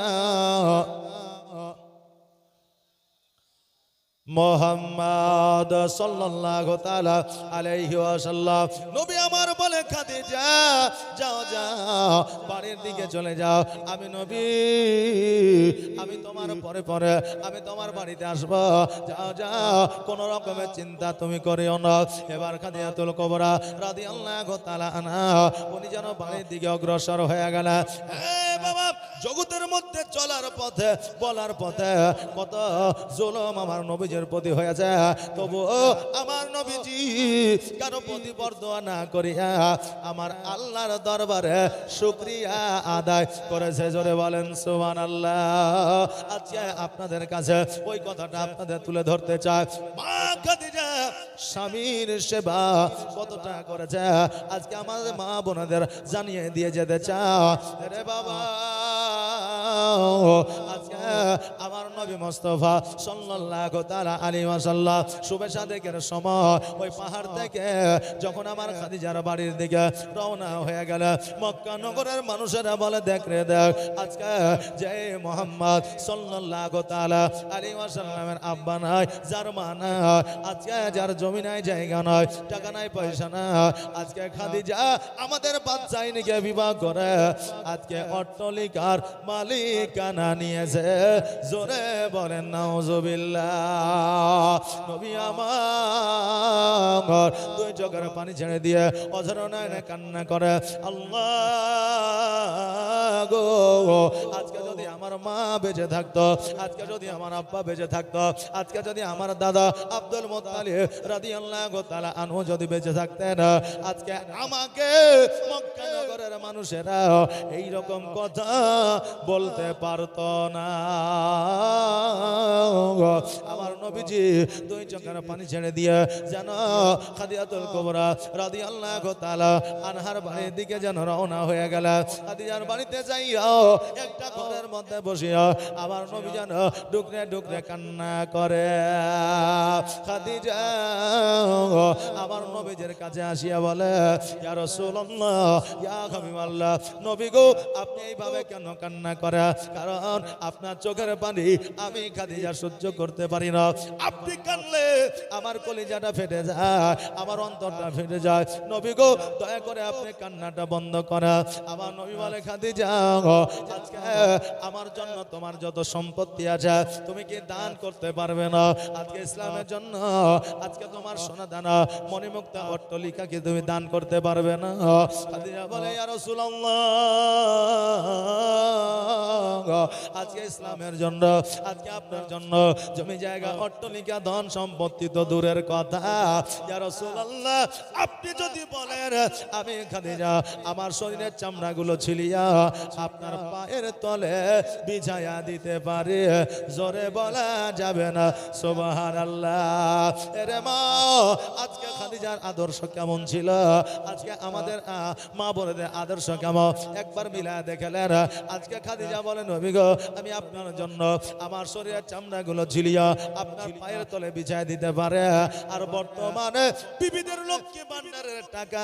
মোহাম্মদ সাল্লাল্লাহু তাআলা আলাইহি ওয়াসাল্লাম। নবী আমার বলে খাদিজা যাও যাও বাড়ির দিকে চলে যাও, আমি নবী আমি তোমার পরে পরে আমি তোমার বাড়িতে আসবো, যাও যাও কোনো রকমের চিন্তা তুমি করিও না। এবার খাদিজাতুল কুবরা রাদিয়াল্লাহু তাআলা আনহা উনি যেন বাড়ির দিকে অগ্রসর হয়ে গেল। বাবা, জগতের মধ্যে চলার পথে বলার পথে কত জুলুম আমার নবীজির প্রতি হয়েছে, তবু আমার নবীজি কারো প্রতি বরদোয়া না করিয়া আমার আল্লাহর দরবারে শুকরিয়া আদায় করেছে। জোরে বলেন সুবহানাল্লাহ। আজকে আপনাদের কাছে ওই কথাটা আপনাদের তুলে ধরতে চাই। মা খাদিজা স্বামীর সেবা কতটা করেছে আজকে আমাদের মা বোনদের জানিয়ে দিয়ে যেতে চাও। রে বাবা, আজকে আমার নবী মুস্তাফা সাল্লাল্লাহু তাআলা আলাইহি ওয়াসাল্লাম শুভে সাদেকের সময় ওই পাহাড় থেকে যখন আমার খাদিজার বাড়ির দিকে রওনা হয়ে গেল, মক্কা নগরের মানুষেরা বলে দেখ রে দেখ, আজকে যে মুহাম্মদ সাল্লাল্লাহু তাআলা আলাইহি ওয়াসাল্লামের আব্বা নাই, যার মা নাই, আজকে যার জমি নাই, জায়গা নাই, টাকা নাই, পয়সা নাই, আজকে খাদিজা আমাদের বাচ্চাইনিকে বিবাহ করে আজকে অট্টালিকার মালিকানা নিয়েছে। জোরে বলেন নাউজুবিল্লাহ। নবী আমার দুই চোখের পানি ছেড়ে দিয়ে অঝর নয়নে কান্না করে, আল্লাহ গো, আজকে যদি আমার মা বেঁচে থাকতো, আজকে যদি আমার আব্বা বেঁচে থাকতো, আজকে যদি আমার দাদা আব্দুল মুত্তালিব রাদিয়াল্লাহু তাআলা আনহু যদি বেঁচে থাকতেন, আজকে আমাকে মক্কা নগরের মানুষেরা এই রকম কথা বলতে পারতো না। আমার নবীজি দুই চোখের পানি ছেড়ে দিয়ে যেন খাদিজাতুল কুবরা রাদিয়াল্লাহু তাআলা আনহার বাড়ির দিকে যেন রওনা হয়ে গেল। খাদিজার বাড়িতে যাইও একটা ঘরের মধ্যে বসিয়া আমার নবী যেন ডুকরে ডুকরে কান্না করে। খাদিজা আমার নবীজির কাছে আসিয়া বলে, ইয়া রাসূলুল্লাহ, ইয়া হাবিবাল্লাহ, নবী গো আপনি এইভাবে কেন কান্না করে? কারণ আপনার চোখের পানি আমি খাদিজা সহ্য করতে পারি না। আপনি কাঁদলে আমার কলিজাটা ফেটে যায়, আমার অন্তরটা ফেটে যায়। নবী গো দয়া করে আপনি কান্নাটা বন্ধ করা। আমার নবী বলে, খাদিজা আজকে আমার জন্য তোমার যত সম্পত্তি আছে তুমি কি দান করতে পারবে না? আজকে ইসলামের জন্য আজকে তোমার সোনা দানা মণিমুক্তা অট্টালিকা কি তুমি দান করতে পারবে না? খাদিজা বলে, ইয়া রাসূলুল্লাহ, আজকে ইসলামের জন্য আজকে আপনার জন্য জমি জায়গা অট্টালিকা ধন সম্পত্তি তো দূরের কথা, ইয়া রাসূলুল্লাহ আপনি যদি বলেন আমি খাদিজা আমার শরীরের চামড়াগুলো ছিলিয়া আপনার পায়ের তলে বিছায়া দিতে পারি, জোরে বলা যাবে না সুবহানাল্লাহ। এরে মা, আজকে খাদিজার আদর্শ কেমন ছিল, আজকে আমাদের মা বোনদের আদর্শ কেমন একবার মিলা দেখলেন। আজকে খাদিজা বলেন, নবী গো আমি আপনার জন্য আমার শরীরের চামড়াগুলো ঝিলিয়া আপনার পায়ের তলে বিছায় দিতে পারে। আর বর্তমানে বিবিদের লক্ষ্মী ভান্ডারের টাকা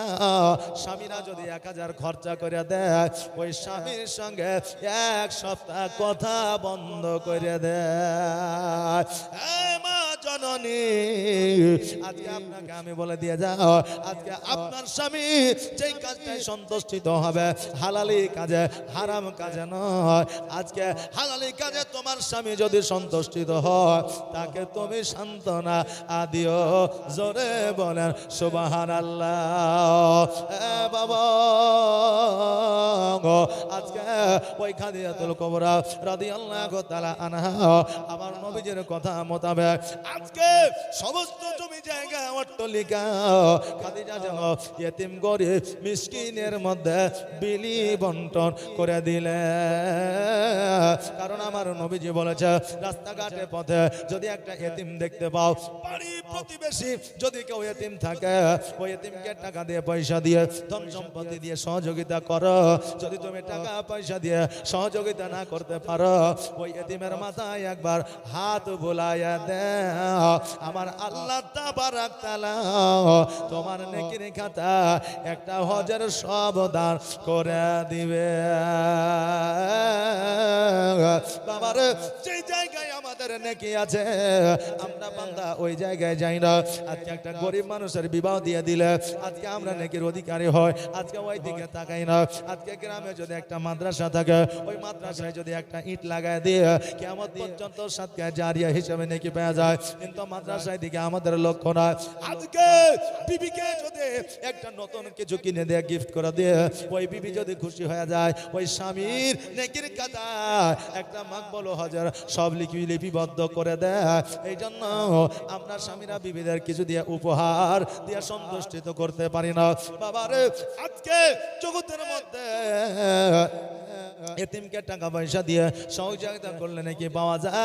স্বামীরা যদি 1000 খরচা করে দেয়, ওই স্বামীর সঙ্গে এক সপ্তাহ কথা বন্ধ করে দেয়। মা জননী, আজকে আপনাকে আমি বলে দিয়ে যাও, আজকে আপনার স্বামী যেই কাজটাই সন্তুষ্টিত হবে হালালি কাজে, হারাম কাজে নয়। আজকে হালালি কাজে তোমার স্বামী যদি সন্তুষ্টিত হয় তাকে তুমি সান্ত্বনা দিও, জোরে বলেন সুবহানাল্লাহ। বাবা, আজকে ওই খাদিজাতুল কুবরা রাদিয়াল্লাহু তাআলা আনহা আমার নবীজির কথা মোতাবেক আজকে সমস্ত জমি জায়গা অট্টালিকা খাদিজা যেন ইয়েতিম গরিব মিসকিনের মধ্যে বিলি বন্টন করে দিলে। কারণ আমার নবীজি বলেছে, রাস্তাঘাটে পথে যদি একটা ইয়েতিম দেখতে পাও, বাড়ি প্রতিবেশী যদি কেউ ইয়েতিম থাকে, ওই ইয়েতিমকে টাকা দিয়ে পয়সা দিয়ে ধন সম্পত্তি দিয়ে সহযোগিতা করো। যদি তুমি তুমি টাকা পয়সা দিয়ে সহযোগিতা না করতে পারো, ওই এতিমের মাথায় একবার হাত বুলাইয়া দাও, আমার আল্লাহ তাবারাক তাআলা তোমার নেকির খাতা একটা হজের সব দান করে দিবে। বাবার যে জায়গায় আমাদের নেকি আছে আমরা বান্দা ওই জায়গায় যাই না। আজকে একটা গরিব মানুষের বিবাহ দিয়ে দিলে আজকে আমরা নেকির অধিকারী হয়, আজকে ওই দিকে তাকাই না। আজকে গ্রামে যদি একটা মাদ্রাসা থাকে, ওই মাদ্রাসায় যদি একটা ইট লাগায় দিয়ে কিয়ামত পর্যন্ত সাদকা জারিয়া হিসেবে নেকি পাওয়া যায়, কিন্তু মাদ্রাসায় দিকে আমাদের লক্ষ্য নয়। আজকে বিবিকে যদি একটা নতুন কিছু কিনে দিয়ে গিফট করে দিয়ে ওই বিবি যদি খুশি হয়ে যায়, ওই স্বামীর নেকির খাতা একটা মাকবুল হজের সব লিপিবদ্ধ করে দেয়। এই জন্য আমরা স্বামীরা বিবিদের কিছু দিয়ে উপহার দিয়ে সন্তুষ্টিত করতে পারি না। বাবারে আজকে জগতের মধ্যে এতিমকে টাকা পয়সা দিয়ে সহযোগিতা করলে নাকি পাওয়া যায়।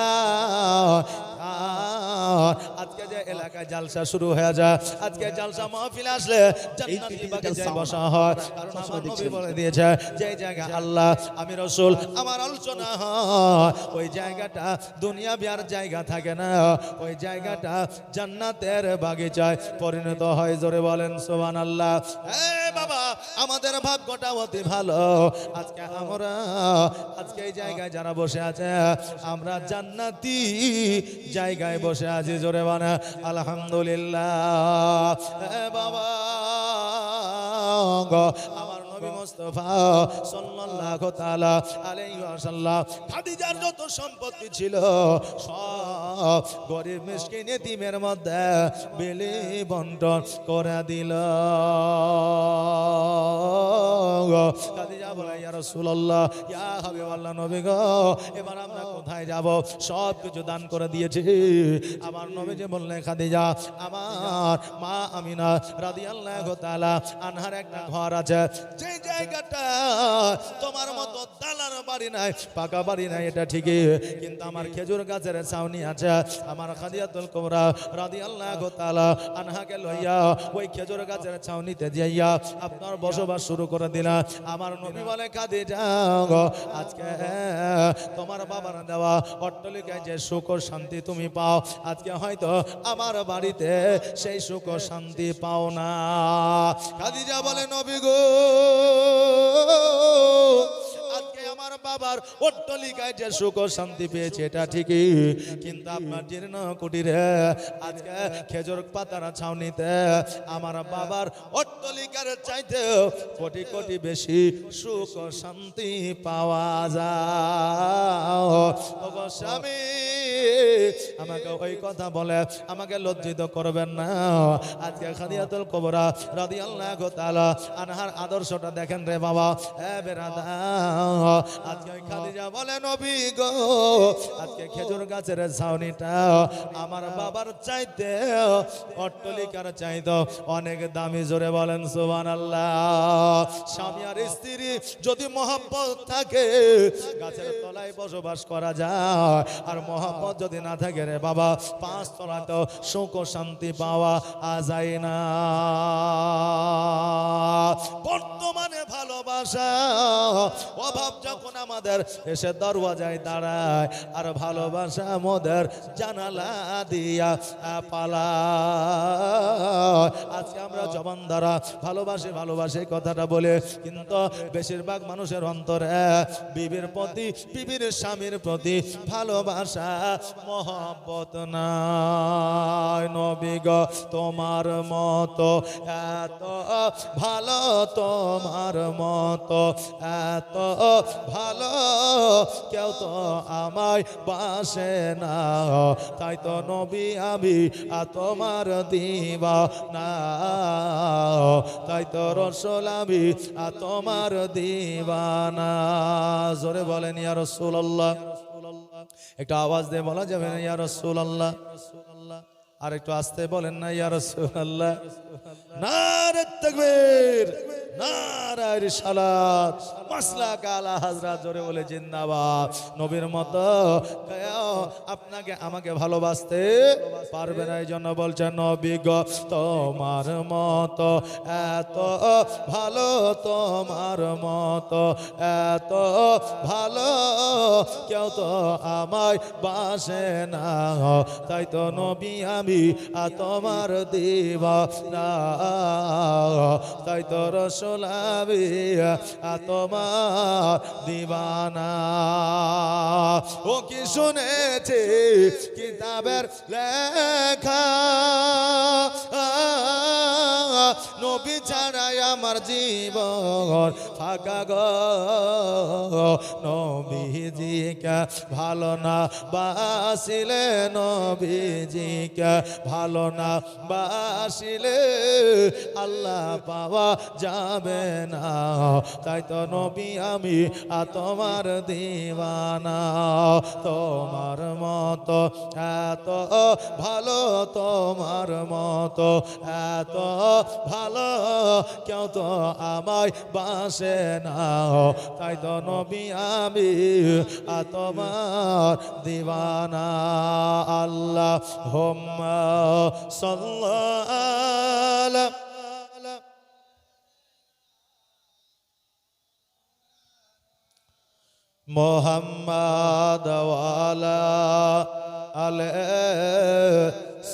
আজকে যে এলাকায় জালসা শুরু হয়ে যায়, আজকে জালসা মাহফিল আসলে জান্নাতি বাগিচায় বসা হয়, কারণ আমার নবী বলে দিয়েছে যে জায়গা আল্লাহ আমি রাসূল আমার আলোচনা হয়, ওই জায়গাটা দুনিয়া বিয়ার জায়গা থাকে না, ওই জায়গাটা জান্নাতের বাগিচায় পরিণত হয়। জোরে বলেন সুবহানাল্লাহ। বাবা আমাদের ভাগ্যটা অতি ভালো, আজকে আমরা আজকে এই জায়গায় যারা বসে আছে আমরা জান্নাতি জায়গায় বসে আছি। জোরে বানা আলহামদুলিল্লাহ। বাবা আমার নবী মুস্তাফা সাল্লাল্লাহু তাআলা আলাইহি ওয়াসাল্লাম খাদিজার যত সম্পত্তি ছিল সব গরিব মিসকিন এতিমের মধ্যে বিলি বন্টন করে দিল। খাদিজা বলে ইয়া রাসূলুল্লাহ ইয়া হাবিবাল্লাহ নবী গো এবার আমরা কোথায় যাব, সব কিছু দান করে দিয়েছি। আমার নবীজি বললেন খাদিজা আমার মা আমিনা রাদিয়াল্লাহু তাআলা আনহার একটা ঘর আছে, যে জায়গাটা তোমার মতো দালার বাড়ি নাই, পাকা বাড়ি নাই, এটা ঠিকই, কিন্তু আমার খেজুর গাছের ছাউনি আছে। আমার খাদিজাতুল কুবরা রাদিয়াল্লাহু তাআলা আনহাকে লইয়া ওই খেজুর গাছের ছাউনিতে যাইয়া আপনার বসবাস শুরু করে দিলা। আমার নবী বলে খাদিজা আজকে তোমার বাবার দেওয়া অট্টালিকায় যে সুখ ও শান্তি তুমি পাও, আজকে হয়তো আমার বাড়িতে সেই সুখ ও শান্তি পাও না। খাদিজা বলে নবী গো আজকে আমার বাবার অট্টালিকায় যে সুখ ও শান্তি পেয়েছে এটা ঠিকই, কিন্তু আপনার জীর্ণ কুটিরে আজকে খেজুর পাতার ছাউনিতে আমার বাবার অট্টালিকার চাইতে কোটি কোটি বেশি সুখ ও শান্তি পাওয়া যায়। ওগো স্বামী আমাকে ওই কথা বলে আমাকে লজ্জিত করবেন না। আজকে খাদিজাতুল কুবরা রাদিয়াল্লাহু তাআলা আনহার আদর্শটা দেখেন রে বাবা। বেরাদা আজকে খাদিজা বলে নবী গো আজকে খেজুর গাছের ছাউনিটা আমার বাবার চাইতে অট্টালিকার চাইতে অনেক দামি। জোরে বলেন সুবহানাল্লাহ। স্বামী আর স্ত্রী যদি মহব্বত থাকে গাছের তলায় বসবাস করা যায়, আর মহব্বত যদি না থাকে রে বাবা পাঁচ তলায় তো সুখ ও শান্তি পাওয়া যায় না। বর্তমানে ভালোবাসা অভাব যখন আমাদের এসে দরওয়াজায় দাঁড়ায়, আর ভালোবাসা মোদের জানালা দিয়া পালায়। আজকে আমরা জবান দ্বারা ভালোবাসি ভালোবাসি কথাটা বলে, কিন্তু বেশিরভাগ মানুষের অন্তরে বিবির প্রতি বিবির স্বামীর প্রতি ভালোবাসা মহব্বত নাই। নবী গো তোমার মতো এত ভালো, তোমার মতো এত ভালো কেউ তো আমায় বাসে না, তাই তো নবী আমি তোমার দিওয়ানা, তাই তো রাসূল আমি তোমার দিওয়ানা। জোরে বলেন ইয়া রাসূলুল্লাহ। একটু আওয়াজ দিয়ে বলা যাবে না ইয়া রাসূলুল্লাহ? আর একটু আস্তে বলেন না ইয়া রাসূলুল্লাহ। নারে তাকবীর, নারে নারায়ে রিসালাত মাসলাক আলা হযরত জোরে বলে জিন্দাবাদ নবীর মতো আপনাকে আমাকে ভালোবাসতে পারবে না এইজন্য বলছেন নবী গো তোমার মতো এত ভালো তোমার মতো এত ভালো কেউ তো আমায় বাসে না তাই তো নবী আমি তোমার দিওয়ানা তাই তো রাসূল আমি তোমার দিওয়ানা ও কি শুনেছি কিতাবের লেখা নবী ছাড়াই আমার জীবন ফাঁকা গো নবীজিকে ভালো না বাসিলে নবীজিকে ভালো না বাসিলে আল্লাহ পাওয়া যাবে না তাই তো নবী আমি তোমার দিওয়ানা তোমার মতো এত ভালো তোমার মতো এত ভালো কেউ তো আমায় বাসে না তাই তো নবী আমি তোমার দিওয়ানা আল্লাহ হুম্মা সাল্লাল্লাহু মুহাম্মাদ ওয়ালা আলে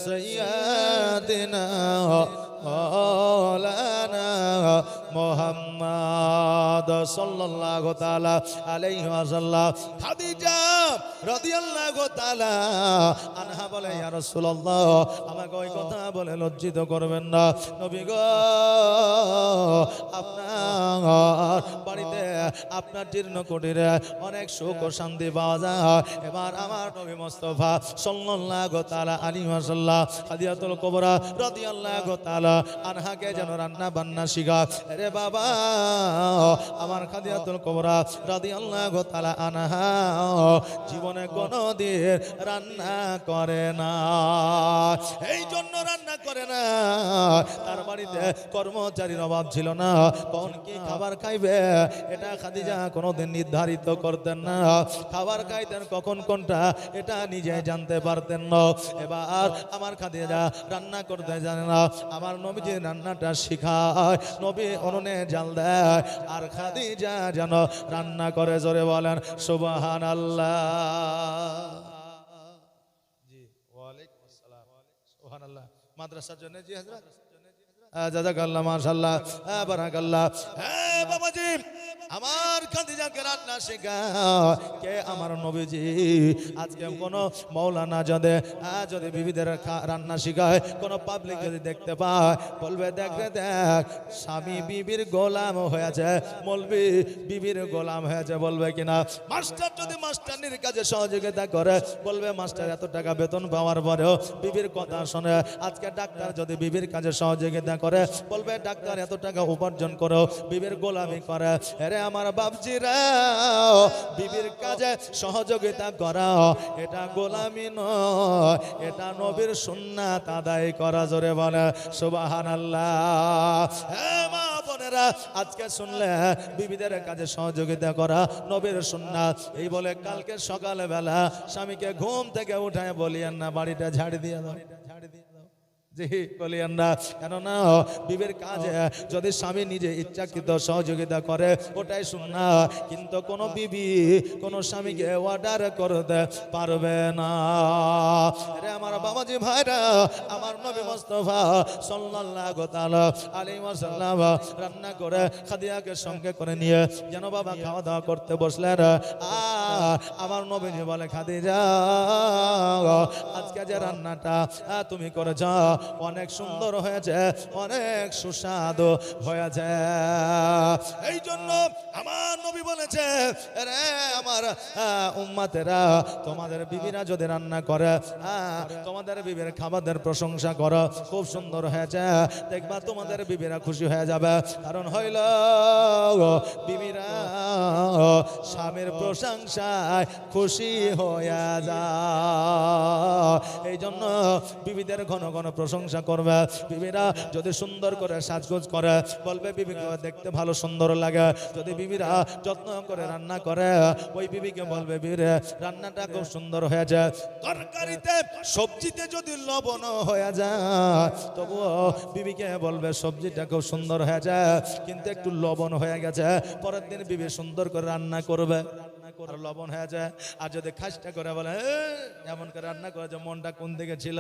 সাইয়্যিদিনা মাওলানা মুহাম্মদ সাল্লাল্লাহু তাআলা আলাইহি ওয়াসাল্লাম খাদিজা রাদিয়াল্লাহু তাআলা আনহা বলে ইয়া রাসূলুল্লাহ আমাকে ওই কথা বলে লজ্জিত করবেন না নবী গো আপনার বাড়িতে আপনার জীর্ণ কুটিরে অনেক সুখ ও শান্তি পাওয়া যায় এবার আমার নবী মুস্তাফা সাল্লাল্লাহু তাআলা আলাইহি ওয়াসাল্লাম খাদিজাতুল কুবরা রাদিয়াল্লাহু তাআলা আনহাকে যেন রান্না বান্না শিখা রে বাবা আমার খাদিজাতুল কুবরা রাদিয়াল্লাহু তাআলা আনহা জীবনে কোনোদিন রান্না করে না এই জন্য রান্না করে না তার বাড়িতে কর্মচারীর অভাব ছিল না কোন কি খাবার খাইবে এটা খাদিজা কোনোদিন নির্ধারিত করতেন না খাবার খাইতেন কখন কোনটা এটা নিজে জানতে পারতেন না এবার আমার খাদিজা রান্না করতে জানে না আমার নবীজি রান্নাটা শিখায় নবী উনুনে জাল দেয় আর খাদিজা যেন রান্না করে জোরে বলেন সুবহানাল্লাহ জি ওয়ালাইকুম আসসালাম সুবহানাল্লাহ মাদ্রাসার জন্য জি হযরত জাযাকাল্লাহ মাশাআল্লাহ বারাকাল্লাহ হ্যাঁ বাবাজি আমার খাদিজাকে রান্না শেখায় কে আমার নবীজি আজকে কোন মাওলানা যদি বিবিদের রান্না শেখায় কোন পাবলিক যদি দেখতে পায় বলবে দেখ রে দেখ স্বামী বিবির গোলাম হয়েছে মৌলবি বিবির গোলাম হয়েছে বলবে কিনা মাস্টার যদি মাস্টারনির কাজে সহযোগিতা করে বলবে মাস্টার এত টাকা বেতন পাওয়ার পরেও বিবির কথা শুনে আজকে ডাক্তার যদি বিবির কাজে সহযোগিতা করে বলবে ডাক্তার এত টাকা উপার্জন করো বিবির গোলামি করে আরে আমার বাপজিরা বিবির কাজে সহযোগিতা করা এটা গোলামি নয় এটা নবীর সুন্নাত আদায় করা জোরে বলে সুবহানাল্লাহ হে মা বোনেরা আজকে শুনলে বিবিদের কাজে সহযোগিতা করা নবীর সুন্নাত এই বলে কালকে সকালে বেলা স্বামীকে ঘুম থেকে উঠায় বলিয়েন না বাড়িটা ঝাড় দিয়ে দাও জি বলিয়েন না কেননা বিবির কাজে যদি স্বামী নিজে ইচ্ছাকৃত সহযোগিতা করে ওটাই সুন্নাত কিন্তু কোনো বিবি কোনো স্বামীকে অর্ডার করতে পারবে না আরে আমার বাবাজি ভাইরা আমার নবী মুস্তাফা সাল্লাল্লাহু তাআলা আলাইহি ওয়াসাল্লাম রান্না করে খাদিজাকে সঙ্গে করে নিয়ে যেন বাবা খাওয়া দাওয়া করতে বসলেন আমার নবীজি বলে খাদিজা আজকে যে রান্নাটা তুমি করেছ অনেক সুন্দর হয়েছে অনেক সুস্বাদু হয়েছে এই জন্য আমার নবী বলেছে রে আমার উম্মতেরা তোমাদের বিবিরা যদি রান্না করে তোমাদের বিবির খাবারের প্রশংসা করো খুব সুন্দর হয়েছে দেখবা তোমাদের বিবিরা খুশি হয়ে যাবে কারণ হইল বিবিরা স্বামীর প্রশংসায় খুশি হয়ে যায় এই জন্য বিবিদের ঘন ঘন প্রশংসা প্রশংসা করবে। বিবিরা যদি সুন্দর করে সাজগোজ করে বলবে বিবিকে দেখতে ভালো সুন্দর লাগে। যদি বিবিরা যত্ন করে রান্না করে ওই বিবিকে বলবে বিবিরে রান্নাটা খুব সুন্দর হয়েছে। তরকারিতে সবজিতে যদি লবণ হয়ে যায় তবুও বিবিকে বলবে সবজিটা খুব সুন্দর হয়েছে কিন্তু একটু লবণ হয়ে গেছে। পরের দিন বিবি সুন্দর করে রান্না করবে আর লবণ হয়ে যায়। আর যদি খাসটা করে বলে এমন করে রান্না করে যে মনটা কোন দিকে ছিল,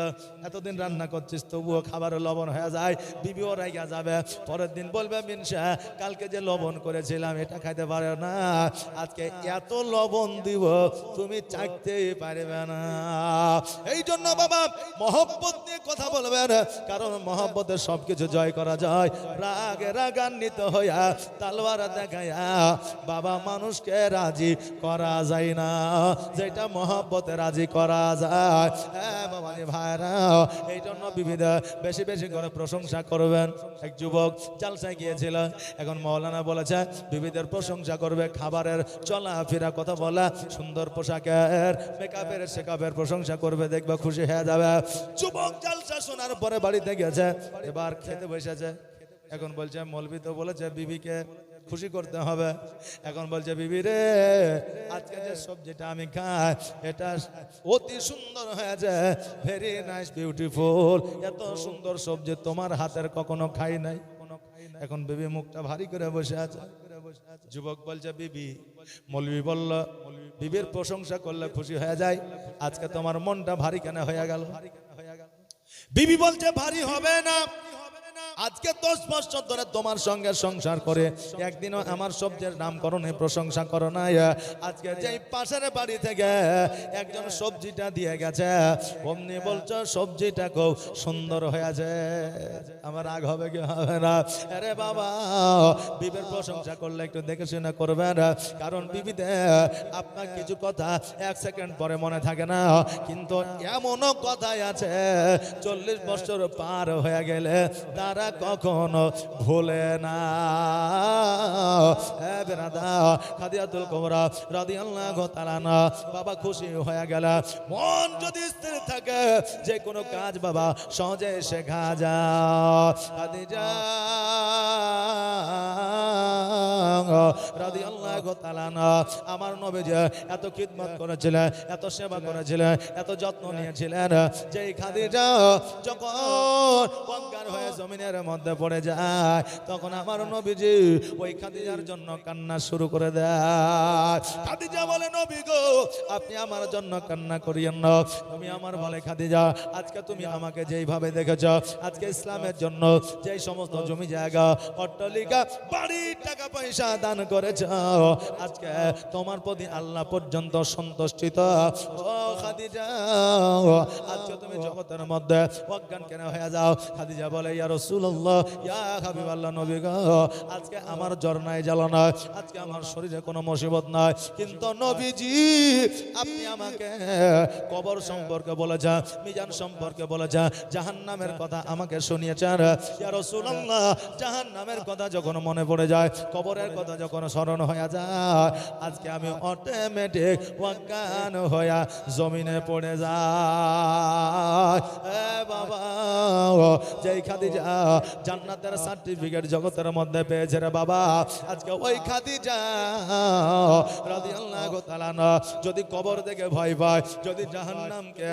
এতদিন রান্না করছিস তবুও খাবারে লবণ হয়ে যায়, বিবিও রাইগা যাবে। পরের দিন বলবে মিনসা কালকে যে লবণ করেছিলাম এটা খাইতে পারে না, আজকে এত লবণ দিব তুমি চাইতেই পারবে না। এই জন্য বাবা মহব্বত নিয়ে কথা বলবেন, কারণ মহব্বতে সবকিছু জয় করা যায়। রাগে রাগান্বিত হইয়া তালওয়ার দেখাইয়া বাবা মানুষকে রাজি করা যায় না, যেটা মহব্বতে রাজি করা যায়। হ্যাঁ বাবা ভাইরা, এই জন্য বিবিধ বেশি বেশি করে প্রশংসা করবেন। এক যুবক জালসায় গিয়েছিল, এখন মৌলানা বলেছে বিবিদের প্রশংসা করবে, খাবারের চলাফেরা কথা বলা, সুন্দর পোশাকের মেকআপের শেকআপের প্রশংসা করবে, দেখবে খুশি হয়ে যাবে। যুবক জালসা শোনার পরে বাড়িতে গেছে, এবার খেতে বসেছে। এখন বলছে মৌলবি তো বলেছে বিবিকে খুশি করতে হবে। এখন বলছে বিবি রে আজকে যে সবজিটা আমি খাই এটা অতি সুন্দর হয়েছে, ভেরি নাইস বিউটিফুল, এত সুন্দর সবজি তোমার হাতের কখনো খাই নাই। এখন বিবি মুখটা ভারী করে বসে আছে। যুবক বলছে বিবি, মৌলবি বলল বিবির প্রশংসা করলে খুশি হয়ে যায়, আজকে তোমার মনটা ভারী কেন হয়ে গেল? বিবি বলছে ভারী হবে না, আজকে 10 বছর ধরে তোমার সঙ্গে সংসার করে একদিনও আমার সবজির নামকরণে প্রশংসা করো না। আজকে যেই পাশের বাড়ি থেকে একজন সবজিটা দিয়ে গেছে অমনি বলছো সবজিটা খুব সুন্দর হয়েছে, আমার রাগ হবে কি হবে না? আরে বাবা বিবির প্রশংসা করলে একটু দেখে শুনে করবেন, কারণ বিবিতে আপনার কিছু কথা 1 সেকেন্ড পরে মনে থাকে না, কিন্তু এমনও কথাই আছে 40 বছর পার হয়ে গেলে তারা কখনো ভুলে না। খাদিজাতুল কুবরা রাদিয়াল্লাহু তাআলা আনহা বাবা খুশি হয়ে গেল। মন যদি স্থির থাকে যে কোনো কাজ বাবা সহজে শেখা যায়। খাদিজা রাদিয়াল্লাহু তাআলা আনহা আমার নবীজি এত খিদমত করেছিলেন, এত সেবা করেছিলেন, এত যত্ন নিয়েছিলেন, যে খাদিজা যখন অজ্ঞান হয়ে জমিনের মধ্যে পড়ে যায় তখন আমার নবীজি ওই খাদিজার জন্য কান্না শুরু করে দেয়। খাদিজা বলে নবী গো আপনি আমার জন্য কান্না করিয়েন না। তুমি আমার বলে খাদিজা আজকে তুমি আমাকে যেইভাবে দেখেছ, আজকে ইসলামের জন্য যেই সমস্ত জমি জায়গা অট্টালিকা বাড়ি টাকা পয়সা দান করেছ, আজকে তোমার প্রতি আল্লাহ পর্যন্ত সন্তুষ্টিত। ও খাদিজা আজকে তুমি জগতের মধ্যে অজ্ঞান কেন হয়ে যাও? খাদিজা বলে ইয়া রাসূলুল্লাহ ইয়া হাবিবাল্লাহ নবী গো আজকে আমার জ্বর নাই, জ্বালা নাই, আজকে আমার শরীরে কোনো মুসিবত নাই, কিন্তু নবীজি আপনি আমাকে কবর সম্পর্কে বলেছেন, মিজান সম্পর্কে বলেছেন, জাহান্নামের কথা আমাকে শুনিয়েছেন। ইয়া রাসূলুল্লাহ জাহান্নামের কথা যখন মনে পড়ে যায়, কবরের কথা যখন স্মরণ হয়ে যায়, আজকে আমি অটোমেটিক অজ্ঞান হয়ে জমিনে পড়ে যাই। এ বাবা যেই খাদিজা জান্নাতের সার্টিফিকেট জগতের মধ্যে পেয়েছে রে বাবা, আজকে ওই খাদিজা রাদিয়াল্লাহু তাআলা আনহা যদি কবর দেখে ভয় পায়, যদি জাহান্নামকে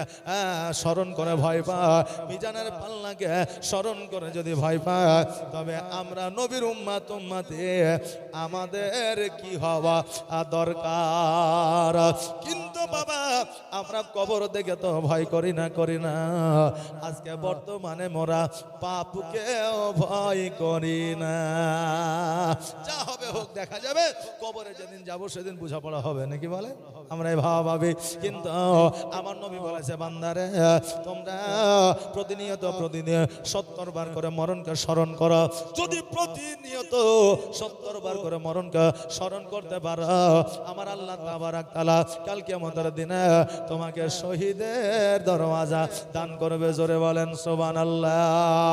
স্মরণ করে ভয় পায়, মিজানের পাল্লাকে স্মরণ করে যদি ভয় পায়, তবে আমরা নবীর উম্মতি আমাদের কি হওয়া দরকার? কিন্তু বাবা আমরা কবর দেখে তো ভয় করি না। আজকে বর্তমানে মোরা পাপকেও ভয় করি না। যা হবে হোক দেখা যাবে, কবরে যেদিন যাব সেদিন বোঝাপড়া হবে নাকি বলে, আমরা এই ভাবি। কিন্তু আমার নবী বলেছে বান্দারে তোমরা প্রতিনিয়ত 70 বার করে মরণকে স্মরণ করো। যদি প্রতিনিয়ত 70 বার করে মরণকে স্মরণ করতে পারো, আমার আল্লাহ তাবারাক তাআলা কাল কিয়ামতের দিনে তোমাকে শহীদের দরওয়াজা দান করবে। জোরে বলেন সুবহানাল্লাহ।